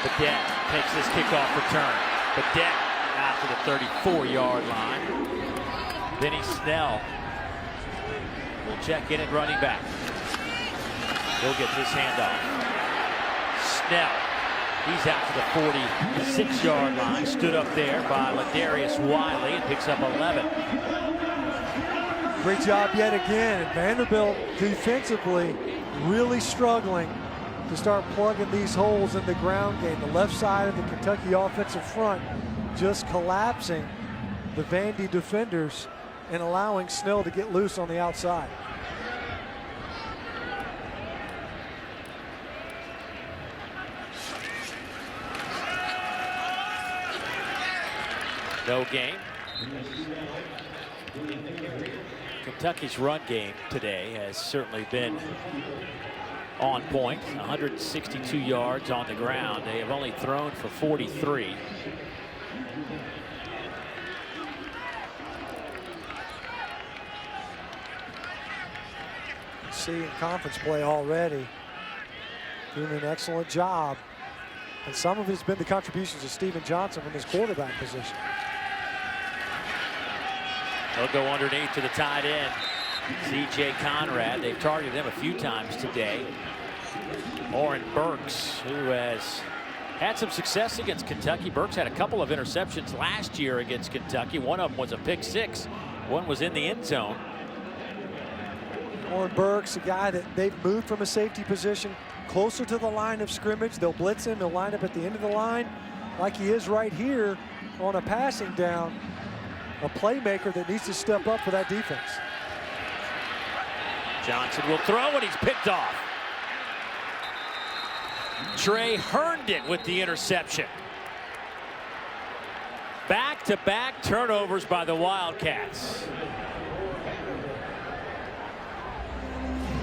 Badette takes this kickoff return. Badette out to the 34-yard line. Vinny Snell will check in at running back. He'll get this handoff. Snell, he's out to the 46-yard line. Stood up there by Darius Wiley and picks up 11. Great job yet again. And Vanderbilt defensively really struggling to start plugging these holes in the ground game. The left side of the Kentucky offensive front just collapsing the Vandy defenders and allowing Snell to get loose on the outside. No game. Kentucky's run game today has certainly been on point. 162 yards on the ground. They have only thrown for 43. see in conference play already. Doing an excellent job. And some of it has been the contributions of Steven Johnson from his quarterback position. They'll go underneath to the tight end, C.J. Conrad. They've targeted him a few times today. Oren Burks, who has had some success against Kentucky. Burks had a couple of interceptions last year against Kentucky. One of them was a pick six. One was in the end zone. Oren Burks, a guy that they've moved from a safety position closer to the line of scrimmage. They'll blitz him. He'll line up at the end of the line like he is right here on a passing down. A playmaker that needs to step up for that defense. Johnson will throw, and he's picked off. Trey Herndon with the interception. Back-to-back turnovers by the Wildcats.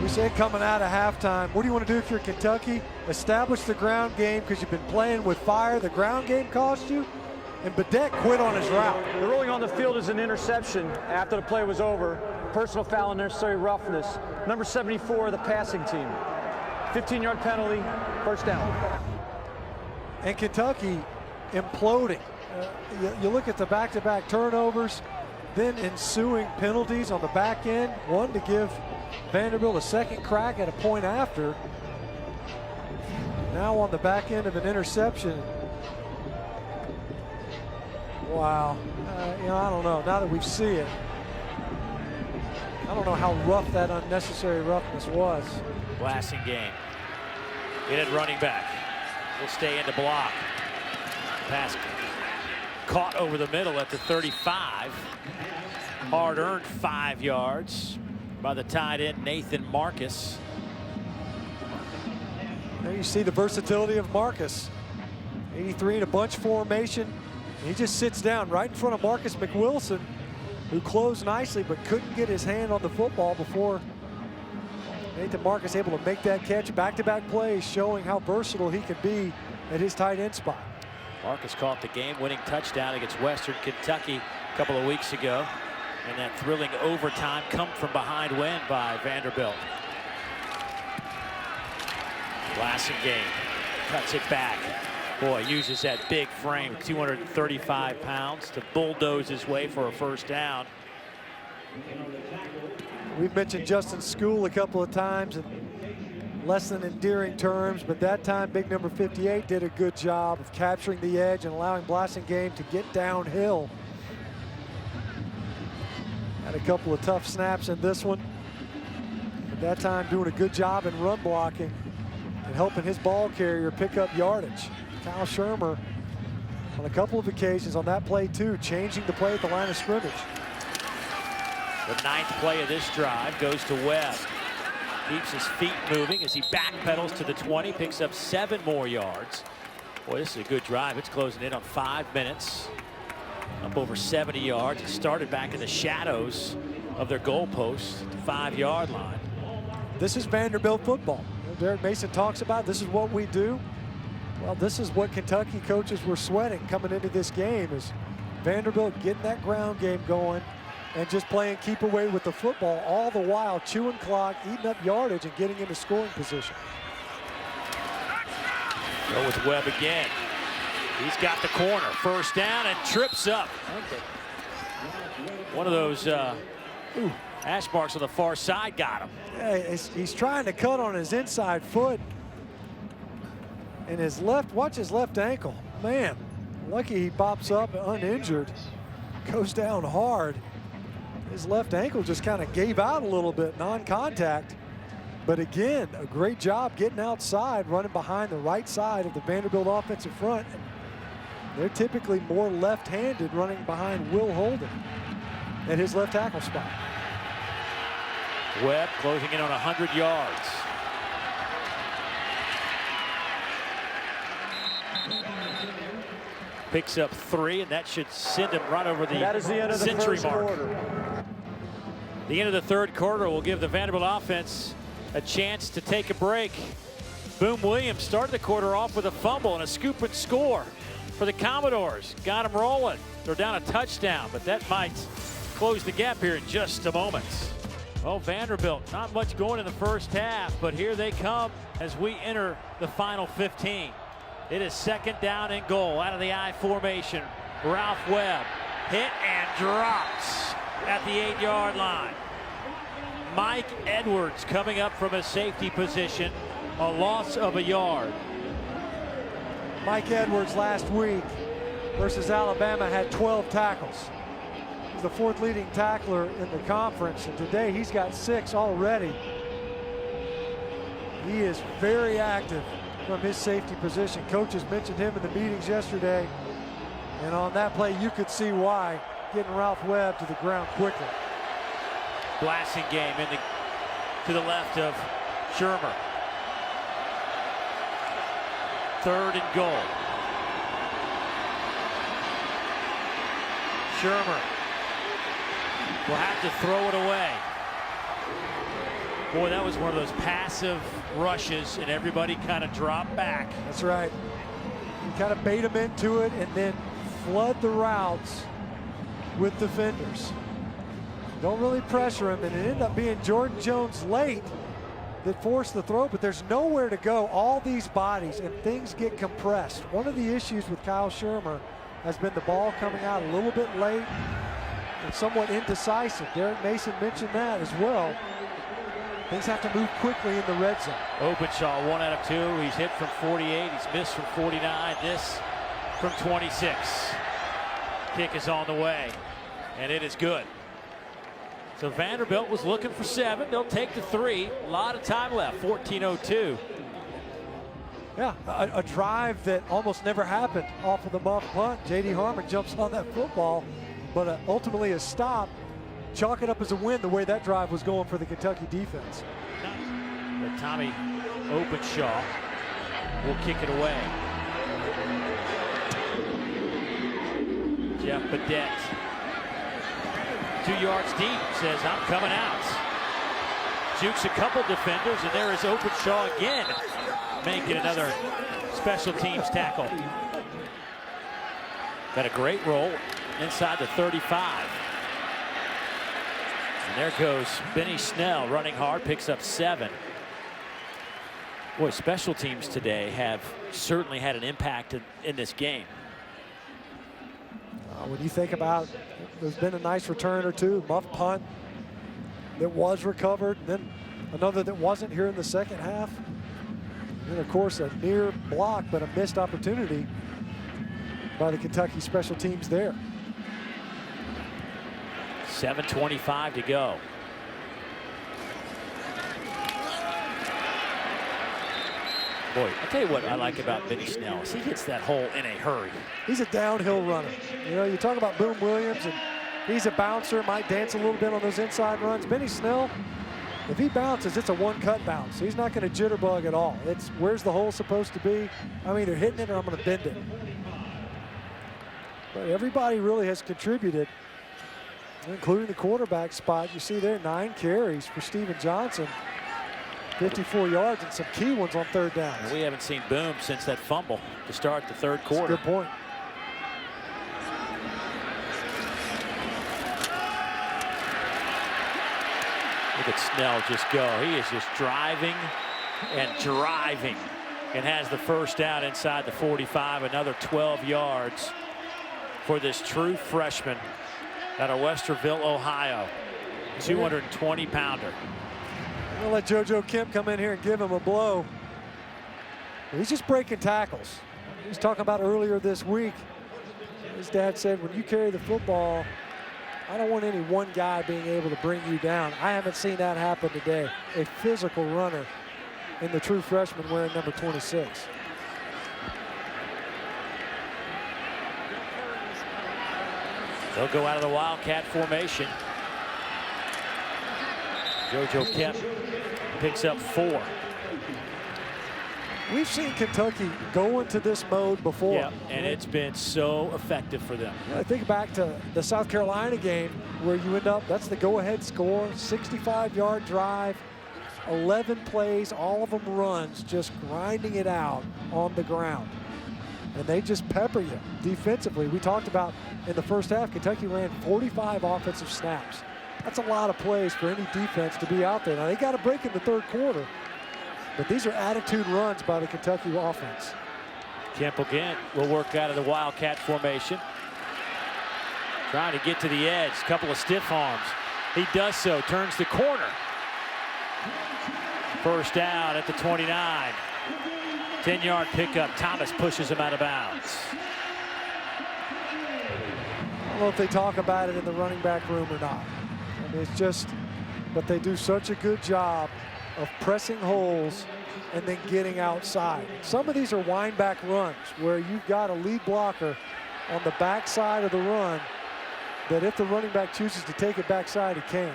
We said coming out of halftime, what do you want to do if you're Kentucky? Establish the ground game because you've been playing with fire. The ground game cost you, and Bedeck quit on his route. The ruling on the field is an interception after the play was over. Personal foul and necessary roughness. Number 74 of the passing team. 15-yard penalty, first down. And Kentucky imploding. You look at the back-to-back turnovers, then ensuing penalties on the back end. One to give Vanderbilt a second crack at a point after. Now on the back end of an interception. Wow. I don't know. Now that we see it, I don't know how rough that unnecessary roughness was. Blasting game. In at running back. Will stay in the block. Pass caught over the middle at the 35. Hard-earned 5 yards by the tight end Nathan Marcus. There you see the versatility of Marcus. 83 in a bunch formation. He just sits down right in front of Marcus McWilson, who closed nicely but couldn't get his hand on the football before Nathan Marcus able to make that catch. Back-to-back plays showing how versatile he can be at his tight end spot. Marcus caught the game-winning touchdown against Western Kentucky a couple of weeks ago. And that thrilling overtime come from behind win by Vanderbilt. Blasingame cuts it back. Boy, uses that big frame, 235 pounds, to bulldoze his way for a first down. We've mentioned Justin School a couple of times in less than endearing terms, but that time big number 58 did a good job of capturing the edge and allowing Blasingame to get downhill. Had a couple of tough snaps in this one. At that time doing a good job in run blocking and helping his ball carrier pick up yardage. Kyle Shermer on a couple of occasions on that play too, changing the play at the line of scrimmage. The 9th play of this drive goes to Webb. Keeps his feet moving as he backpedals to the 20, picks up 7 more yards. Boy, this is a good drive. It's closing in on 5 minutes. Up over 70 yards. It started back in the shadows of their goalpost, 5-yard line. This is Vanderbilt football. Derek Mason talks about this is what we do. Well, this is what Kentucky coaches were sweating coming into this game, is Vanderbilt getting that ground game going and just playing keep away with the football, all the while chewing clock, eating up yardage, and getting into scoring position. Go with Webb again. He's got the corner, first down, and trips up. One of those hash marks on the far side got him. Yeah, he's trying to cut on his inside foot. And his left, watch his left ankle. Man, lucky he pops up uninjured. Goes down hard. His left ankle just kind of gave out a little bit, non-contact. But again, a great job getting outside, running behind the right side of the Vanderbilt offensive front. They're typically more left-handed, running behind Will Holden at his left tackle spot. Webb closing in on 100 yards. Picks up 3, and that should send him right over the century mark. The end of the 3rd quarter will give the Vanderbilt offense a chance to take a break. Boom Williams started the quarter off with a fumble and a scoop and score for the Commodores. Got them rolling. They're down a touchdown, but that might close the gap here in just a moment. Well, Vanderbilt, not much going in the first half, but here they come as we enter the final 15. It is 2nd down and goal out of the I formation. Ralph Webb hit and drops at the 8-yard line. Mike Edwards coming up from a safety position, a loss of a yard. Mike Edwards last week versus Alabama had 12 tackles. He's the 4th leading tackler in the conference, and today he's got 6 already. He is very active from his safety position. Coaches mentioned him in the meetings yesterday, and on that play you could see why, getting Ralph Webb to the ground quickly. Blasting game to the left of Shermer. 3rd and goal. Shermer will have to throw it away. Boy, that was one of those passive rushes, and everybody kind of dropped back. That's right. You kind of bait them into it and then flood the routes with defenders. Don't really pressure him, and it ended up being Jordan Jones late that forced the throw, but there's nowhere to go. All these bodies, and things get compressed. One of the issues with Kyle Shermer has been the ball coming out a little bit late and somewhat indecisive. Derek Mason mentioned that as well. Things have to move quickly in the red zone. Openshaw, 1 out of 2. He's hit from 48. He's missed from 49. This from 26. Kick is on the way, and it is good. So Vanderbilt was looking for 7. They'll take the 3. A lot of time left, 14:02. Yeah, a drive that almost never happened off of the muff punt. J.D. Harmon jumps on that football, but ultimately a stop. Chalk it up as a win the way that drive was going for the Kentucky defense. But Tommy Openshaw will kick it away. Jeff Badette, 2 yards deep, says, I'm coming out. Jukes a couple defenders, and there is Openshaw again, making another special teams tackle. Got a great roll inside the 35. And there goes Benny Snell running hard, picks up 7. Boy, special teams today have certainly had an impact in this game. When you think about, there's been a nice return or two, muff punt that was recovered, then another that wasn't here in the second half. And of course, a near block, but a missed opportunity by the Kentucky special teams there. 7:25 to go. Boy, I'll tell you what I like about Benny Snell is he hits that hole in a hurry. He's a downhill runner. You know, you talk about Boom Williams, and he's a bouncer, might dance a little bit on those inside runs. Benny Snell, if he bounces, it's a one-cut bounce. He's not going to jitterbug at all. It's where's the hole supposed to be? I'm either hitting it or I'm going to bend it. But everybody really has contributed, including the quarterback spot. You see there, 9 carries for Steven Johnson, 54 yards and some key ones on 3rd down. We haven't seen Boom since that fumble to start the 3rd quarter. Good point. Look at Snell just go. He is just driving and driving and has the 1st down inside the 45. Another 12 yards for this true freshman out of Westerville, Ohio. 220-pounder. I'm going to let JoJo Kemp come in here and give him a blow. He's just breaking tackles. He was talking about earlier this week. His dad said, when you carry the football, I don't want any one guy being able to bring you down. I haven't seen that happen today. A physical runner in the true freshman wearing number 26. They'll go out of the Wildcat formation. JoJo Kemp picks up 4. We've seen Kentucky go into this mode before. Yeah, and it's been so effective for them. I think back to the South Carolina game where you end up, that's the go-ahead score, 65-yard drive, 11 plays, all of them runs, just grinding it out on the ground. And they just pepper you defensively. We talked about in the first half, Kentucky ran 45 offensive snaps. That's a lot of plays for any defense to be out there. Now, they got a break in the third quarter, but these are attitude runs by the Kentucky offense. Kemp again will work out of the Wildcat formation. Trying to get to the edge. Couple of stiff arms. He does so. Turns the corner. First down at the 29. 10-yard pickup. Thomas pushes him out of bounds. I don't know if they talk about it in the running back room or not. I mean, it's just, but they do such a good job of pressing holes and then getting outside. Some of these are wind back runs where you've got a lead blocker on the backside of the run that if the running back chooses to take it backside, he can.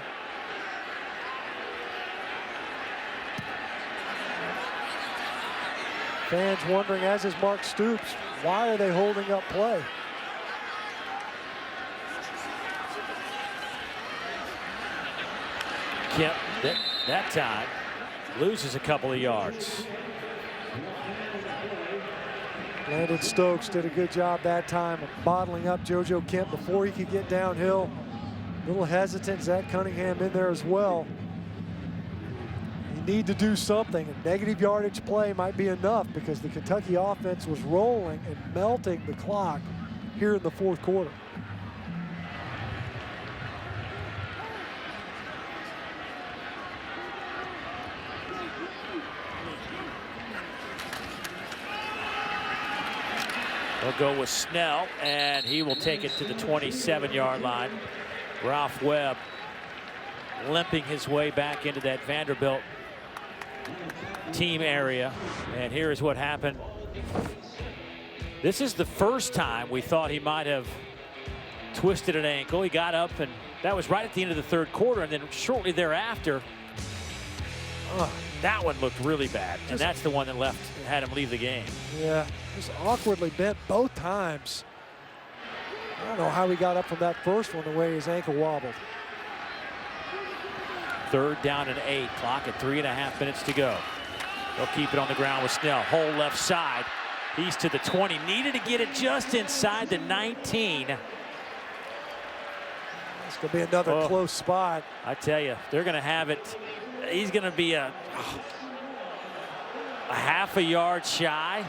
Fans wondering, as is Mark Stoops, why are they holding up play? Kemp, that time, loses a couple of yards. Landon Stokes did a good job that time of bottling up JoJo Kemp before he could get downhill. A little hesitant, Zach Cunningham in there as well. You need to do something. A negative yardage play might be enough because the Kentucky offense was rolling and melting the clock here in the fourth quarter. They'll go with Snell, and he will take it to the 27-yard line. Ralph Webb limping his way back into that Vanderbilt team area. And here is what happened. This is the first time we thought he might have twisted an ankle. He got up, and that was right at the end of the third quarter. And then shortly thereafter, that one looked really bad. And that's the one that had him leave the game. Yeah, just awkwardly bent both times. I don't know how he got up from that first one the way his ankle wobbled. 3rd down and 8. Clock at 3.5 minutes to go. They'll keep it on the ground with Snell. Hole left side. He's to the 20. Needed to get it just inside the 19. It's going to be another close spot. I tell you, they're going to have it. He's going to be a half a yard shy.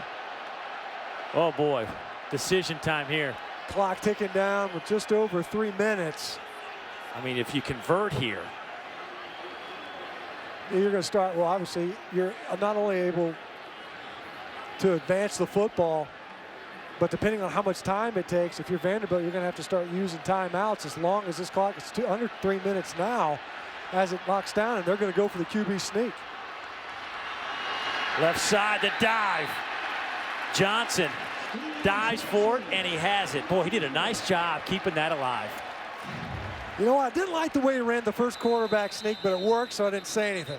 Oh boy, decision time here. Clock ticking down with just over 3 minutes. I mean, if you convert here, you're going to start, well, obviously, you're not only able to advance the football, but depending on how much time it takes, if you're Vanderbilt, you're going to have to start using timeouts as long as this clock is under 3 minutes now as it locks down, and they're going to go for the QB sneak. Left side, the dive. Johnson dives for it, and he has it. Boy, he did a nice job keeping that alive. You know, I didn't like the way he ran the first quarterback sneak, but it worked, so I didn't say anything.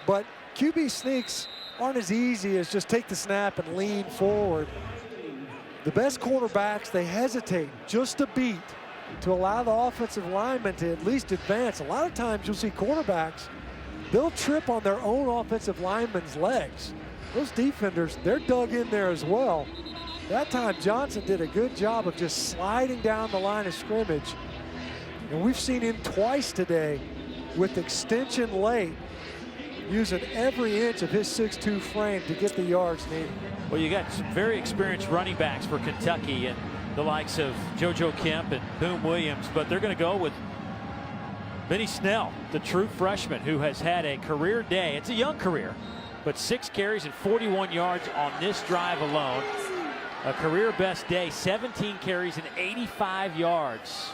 But QB sneaks aren't as easy as just take the snap and lean forward. The best quarterbacks, they hesitate just a beat to allow the offensive lineman to at least advance. A lot of times you'll see quarterbacks, they'll trip on their own offensive lineman's legs. Those defenders, they're dug in there as well. That time Johnson did a good job of just sliding down the line of scrimmage. And we've seen him twice today with extension late, using every inch of his 6'2" frame to get the yards needed. Well, you got some very experienced running backs for Kentucky and the likes of JoJo Kemp and Boom Williams, but they're going to go with Benny Snell, the true freshman who has had a career day. It's a young career, but 6 carries and 41 yards on this drive alone. A career best day, 17 carries and 85 yards.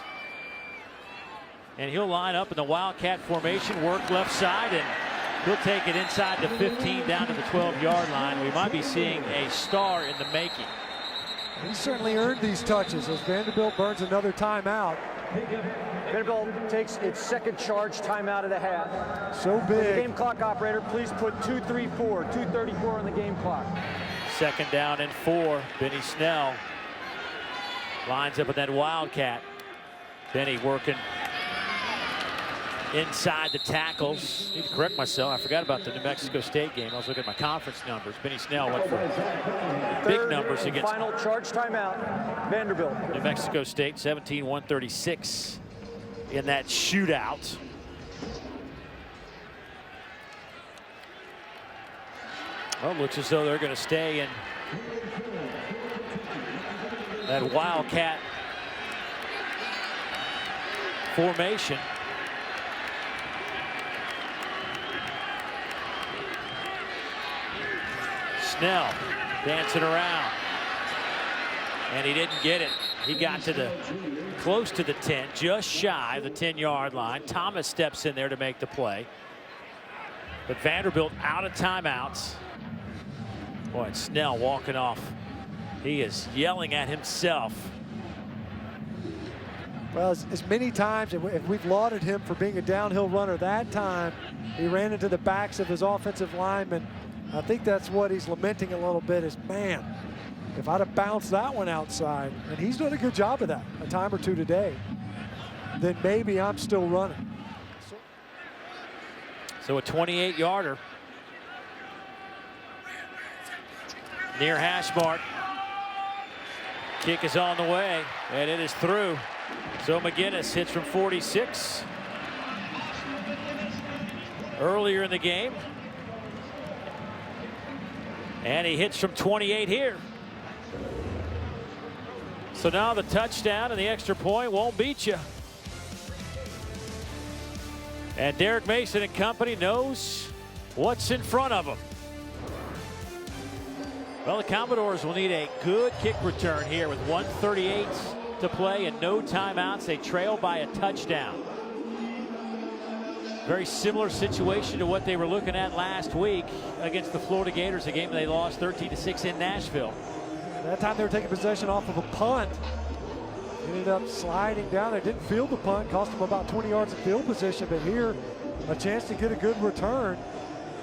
And he'll line up in the Wildcat formation, work left side, and he'll take it inside the 15 down to the 12-yard line. We might be seeing a star in the making. He certainly earned these touches as Vanderbilt burns another timeout. Vanderbilt takes its second charge timeout of the half. So big. Game clock operator, please put 2:34 on the game clock. 2nd down and 4. Benny Snell lines up with that Wildcat. Benny working inside the tackles. Need to correct myself. I forgot about the New Mexico State game. I was looking at my conference numbers. Benny Snell went for big numbers against final charge timeout, Vanderbilt. New Mexico State, 17-136. in that shootout. Well, looks as though they're going to stay in that Wildcat formation. Snell dancing around, and he didn't get it. He got to close to the 10, just shy of the 10-yard line. Thomas steps in there to make the play, but Vanderbilt out of timeouts. Boy, and Snell walking off. He is yelling at himself. Well, as many times, if we've lauded him for being a downhill runner, that time he ran into the backs of his offensive linemen. I think that's what he's lamenting a little bit is, man, if I'd have bounced that one outside, and he's done a good job of that a time or two today, then maybe I'm still running. So a 28-yarder. Near hash mark. Kick is on the way, and it is through. So McGinnis hits from 46 earlier in the game. And he hits from 28 here. So now the touchdown and the extra point won't beat you. And Derek Mason and company knows what's in front of him. Well, the Commodores will need a good kick return here with 1:38 to play and no timeouts. They trail by a touchdown. Very similar situation to what they were looking at last week against the Florida Gators, a game they lost 13-6 in Nashville. That time they were taking possession off of a punt. Ended up sliding down. They didn't field the punt, cost them about 20 yards of field position, but here a chance to get a good return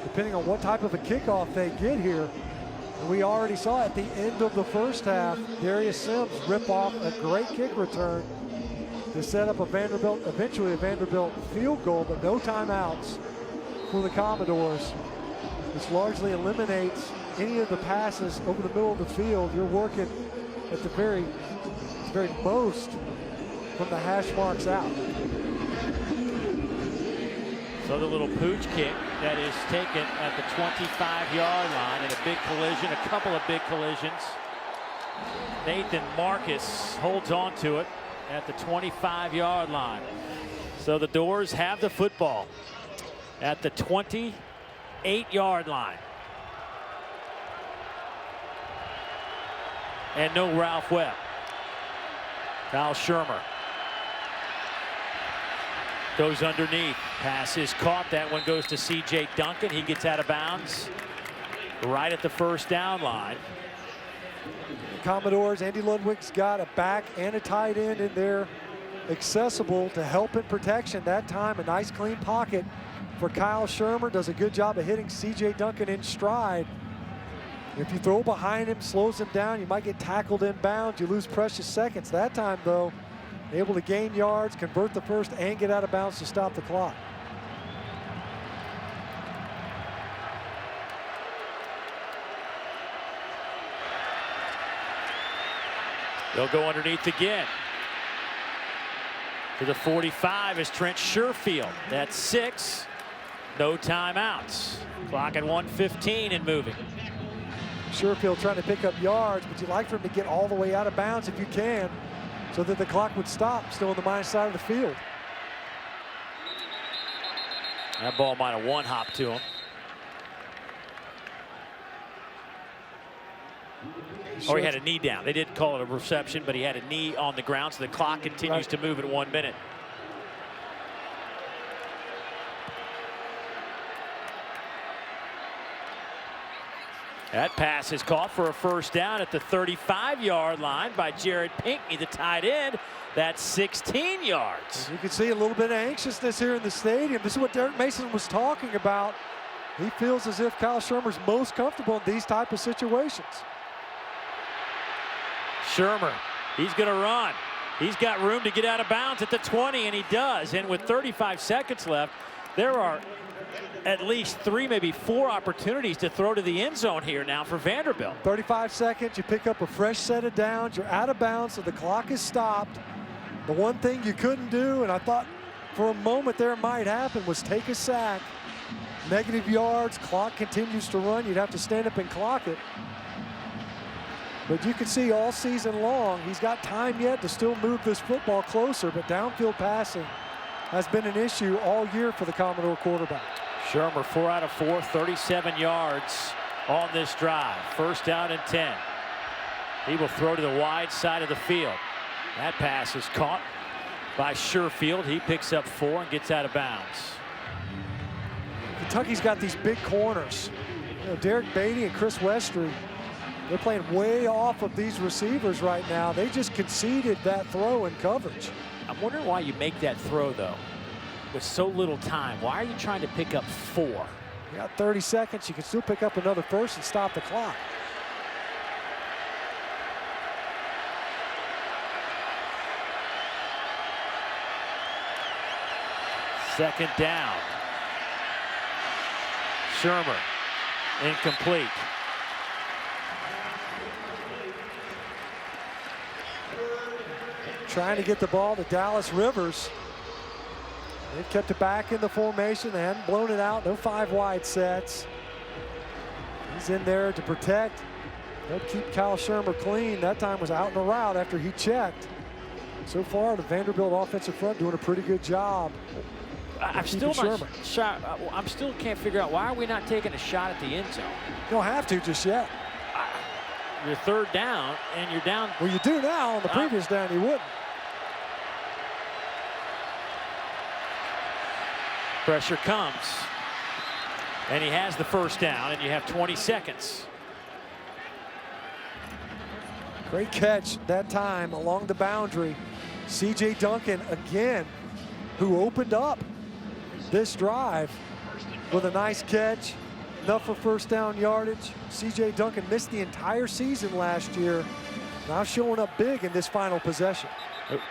depending on what type of a kickoff they get here. And we already saw at the end of the first half, Darius Sims rip off a great kick return to set up eventually a Vanderbilt field goal, but no timeouts for the Commodores. This largely eliminates any of the passes over the middle of the field. You're working at the very most from the hash marks out. So the little pooch kick that is taken at the 25-yard line in a big collision, a couple of big collisions. Nathan Marcus holds on to it at the 25-yard line. So the Doors have the football at the 28-yard line. And no Ralph Webb. Kyle Shermer goes underneath. Pass is caught. That one goes to C.J. Duncan. He gets out of bounds right at the first down line. Commodores, Andy Ludwig's got a back and a tight end in there accessible to help in protection. That time a nice clean pocket for Kyle Shermer. Does a good job of hitting C.J. Duncan in stride. If you throw behind him, slows him down, you might get tackled inbounds. You lose precious seconds. That time, though, able to gain yards, convert the first, and get out of bounds to stop the clock. They'll go underneath again. To the 45 is Trent Sherfield. That's 6. No timeouts. Clock at 1:15 and moving. Sherfield trying to pick up yards, but you'd like for him to get all the way out of bounds if you can, so that the clock would stop still on the minus side of the field. That ball might have one-hopped to him. Or he had a knee down. They didn't call it a reception, but he had a knee on the ground, so the clock continues to move at 1 minute. That pass is caught for a first down at the 35-yard line by Jared Pinkney, the tight end. That's 16 yards. You can see a little bit of anxiousness here in the stadium. This is what Derek Mason was talking about. He feels as if Kyle Shermer's most comfortable in these type of situations. Shermer, he's going to run. He's got room to get out of bounds at the 20, and he does. And with 35 seconds left, there are at least 3, maybe 4 opportunities to throw to the end zone here now for Vanderbilt. 35 seconds, you pick up a fresh set of downs, you're out of bounds, so the clock is stopped. The one thing you couldn't do, and I thought for a moment there might happen was take a sack, negative yards, clock continues to run. You'd have to stand up and clock it. But you can see all season long, he's got time yet to still move this football closer, but downfield passing has been an issue all year for the Commodore quarterback. Shermer 4 out of 4, 37 yards on this drive. First down and 10. He will throw to the wide side of the field. That pass is caught by Sherfield. He picks up 4 and gets out of bounds. Kentucky's got these big corners. You know, Derek Beatty and Chris Westry, they're playing way off of these receivers right now. They just conceded that throw in coverage. I'm wondering why you make that throw, though, with so little time. Why are you trying to pick up 4? You got 30 seconds. You can still pick up another first and stop the clock. Second down. Shermer, incomplete. Trying to get the ball to Dallas Rivers. They've kept it back in the formation. They haven't blown it out. No 5 wide sets. He's in there to protect. They'll keep Kyle Shermer clean. That time was out in the route after he checked. So far, the Vanderbilt offensive front doing a pretty good job. I'm still can't figure out, why are we not taking a shot at the end zone? You don't have to just yet. You're third down, and you're down. Well, you do now. On the previous down, you wouldn't. Pressure comes, and he has the first down, and you have 20 seconds. Great catch that time along the boundary. C.J. Duncan again, who opened up this drive with a nice catch. Enough for first down yardage. C.J. Duncan missed the entire season last year. Now showing up big in this final possession.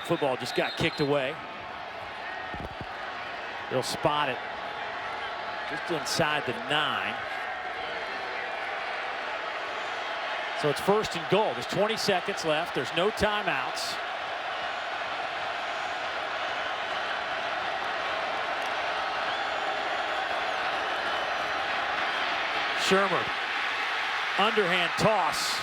Football just got kicked away. They'll spot it just inside the 9. So it's first and goal. There's 20 seconds left. There's no timeouts. Shermer, underhand toss.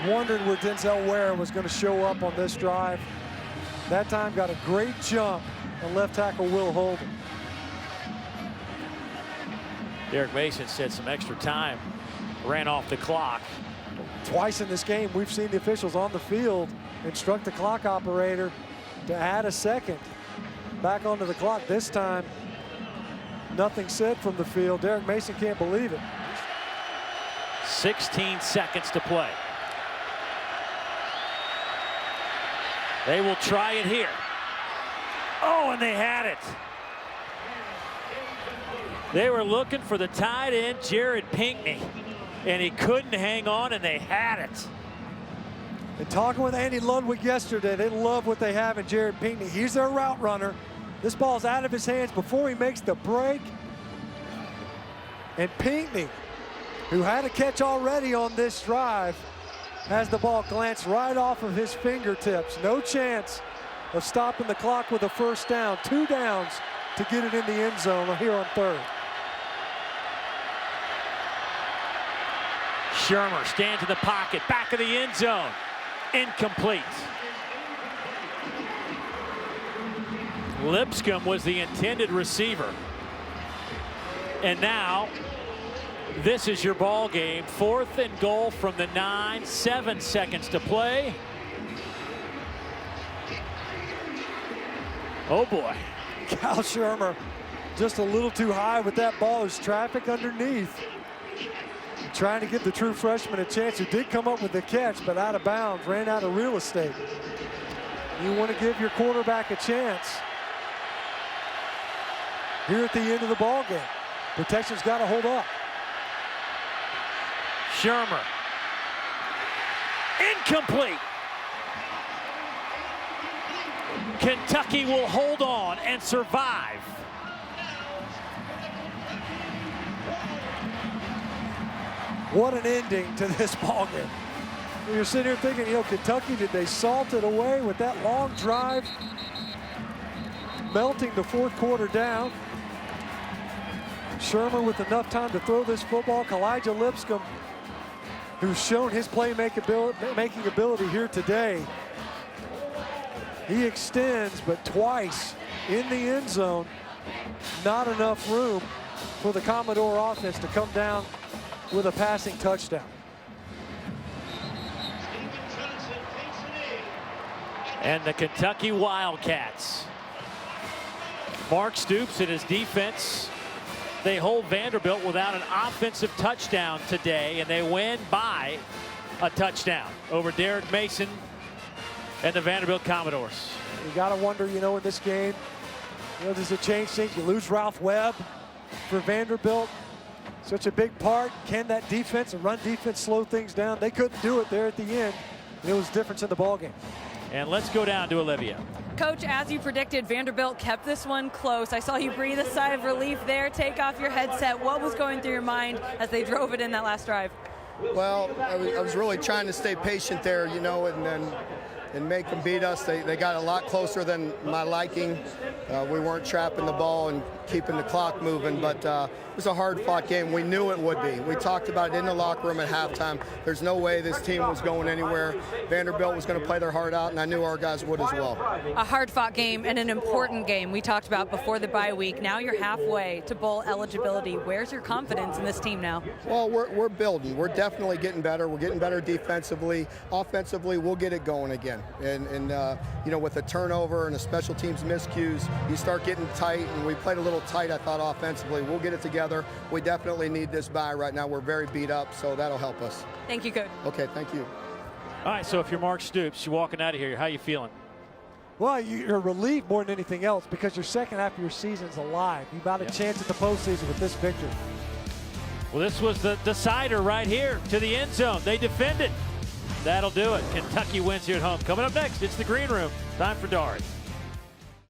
Wondered where Denzel Ware was going to show up on this drive. That time got a great jump on left tackle Will Holden. Derek Mason said some extra time ran off the clock. Twice in this game, we've seen the officials on the field instruct the clock operator to add a second back onto the clock. This time, nothing said from the field. Derek Mason can't believe it. 16 seconds to play. They will try it here. Oh, and they had it. They were looking for the tight end, Jared Pinkney, and he couldn't hang on, and they had it. And talking with Andy Ludwig yesterday, they love what they have in Jared Pinkney. He's their route runner. This ball's out of his hands before he makes the break. And Pinkney, who had a catch already on this drive, has the ball glance right off of his fingertips. No chance of stopping the clock with a first down. 2 downs to get it in the end zone here on third. Shermer stands in the pocket, back of the end zone. Incomplete. Lipscomb was the intended receiver. And now, this is your ball game. 4th and goal from the 9, 7 seconds to play. Oh boy. Kyle Shermer just a little too high with that ball. There's traffic underneath. Trying to give the true freshman a chance, who did come up with the catch, but out of bounds, ran out of real estate. You want to give your quarterback a chance here at the end of the ball game. Protection's got to hold up. Shermer. Incomplete. Kentucky will hold on and survive. What an ending to this ball game. You're sitting here thinking, you know, Kentucky, did they salt it away with that long drive? Melting the fourth quarter down. Shermer with enough time to throw this football. Elijah Lipscomb, who's shown his playmaking ability here today. He extends, but twice in the end zone. Not enough room for the Commodore offense to come down with a passing touchdown. And the Kentucky Wildcats. Mark Stoops and his defense. They hold Vanderbilt without an offensive touchdown today, and they win by a touchdown over Derek Mason and the Vanderbilt Commodores. You got to wonder, you know, in this game, you know, does it change things? You lose Ralph Webb for Vanderbilt. Such a big part. Can that defense, a run defense, slow things down? They couldn't do it there at the end. It was difference in the ballgame. And let's go down to Olivia. Coach, as you predicted, Vanderbilt kept this one close. I saw you breathe a sigh of relief there. Take off your headset. What was going through your mind as they drove it in that last drive? Well, I was really trying to stay patient there, you know, and make them beat us. They got a lot closer than my liking. We weren't trapping the ball and keeping the clock moving, but it was a hard-fought game. We knew it would be. We talked about it in the locker room at halftime. There's no way this team was going anywhere. Vanderbilt was going to play their heart out, and I knew our guys would as well. A hard-fought game and an important game we talked about before the bye week. Now you're halfway to bowl eligibility. Where's your confidence in this team now? Well, we're building. We're definitely getting better. We're getting better defensively. Offensively, we'll get it going again. And you know, with a turnover and a special teams miscues, you start getting tight, and we played a little tight, I thought, offensively. We'll get it together. We definitely need this bye right now. We're very beat up, so that'll help us. Thank you, Coach. Okay, thank you. All right, so if you're Mark Stoops, you're walking out of here, how you feeling? Well, you're relieved more than anything else because your second half of your season's alive. You got a chance at the postseason with this victory. Well, this was the decider right here to the end zone. They defended. That'll do it. Kentucky wins here at home. Coming up next, it's the Green Room. Time for Dari.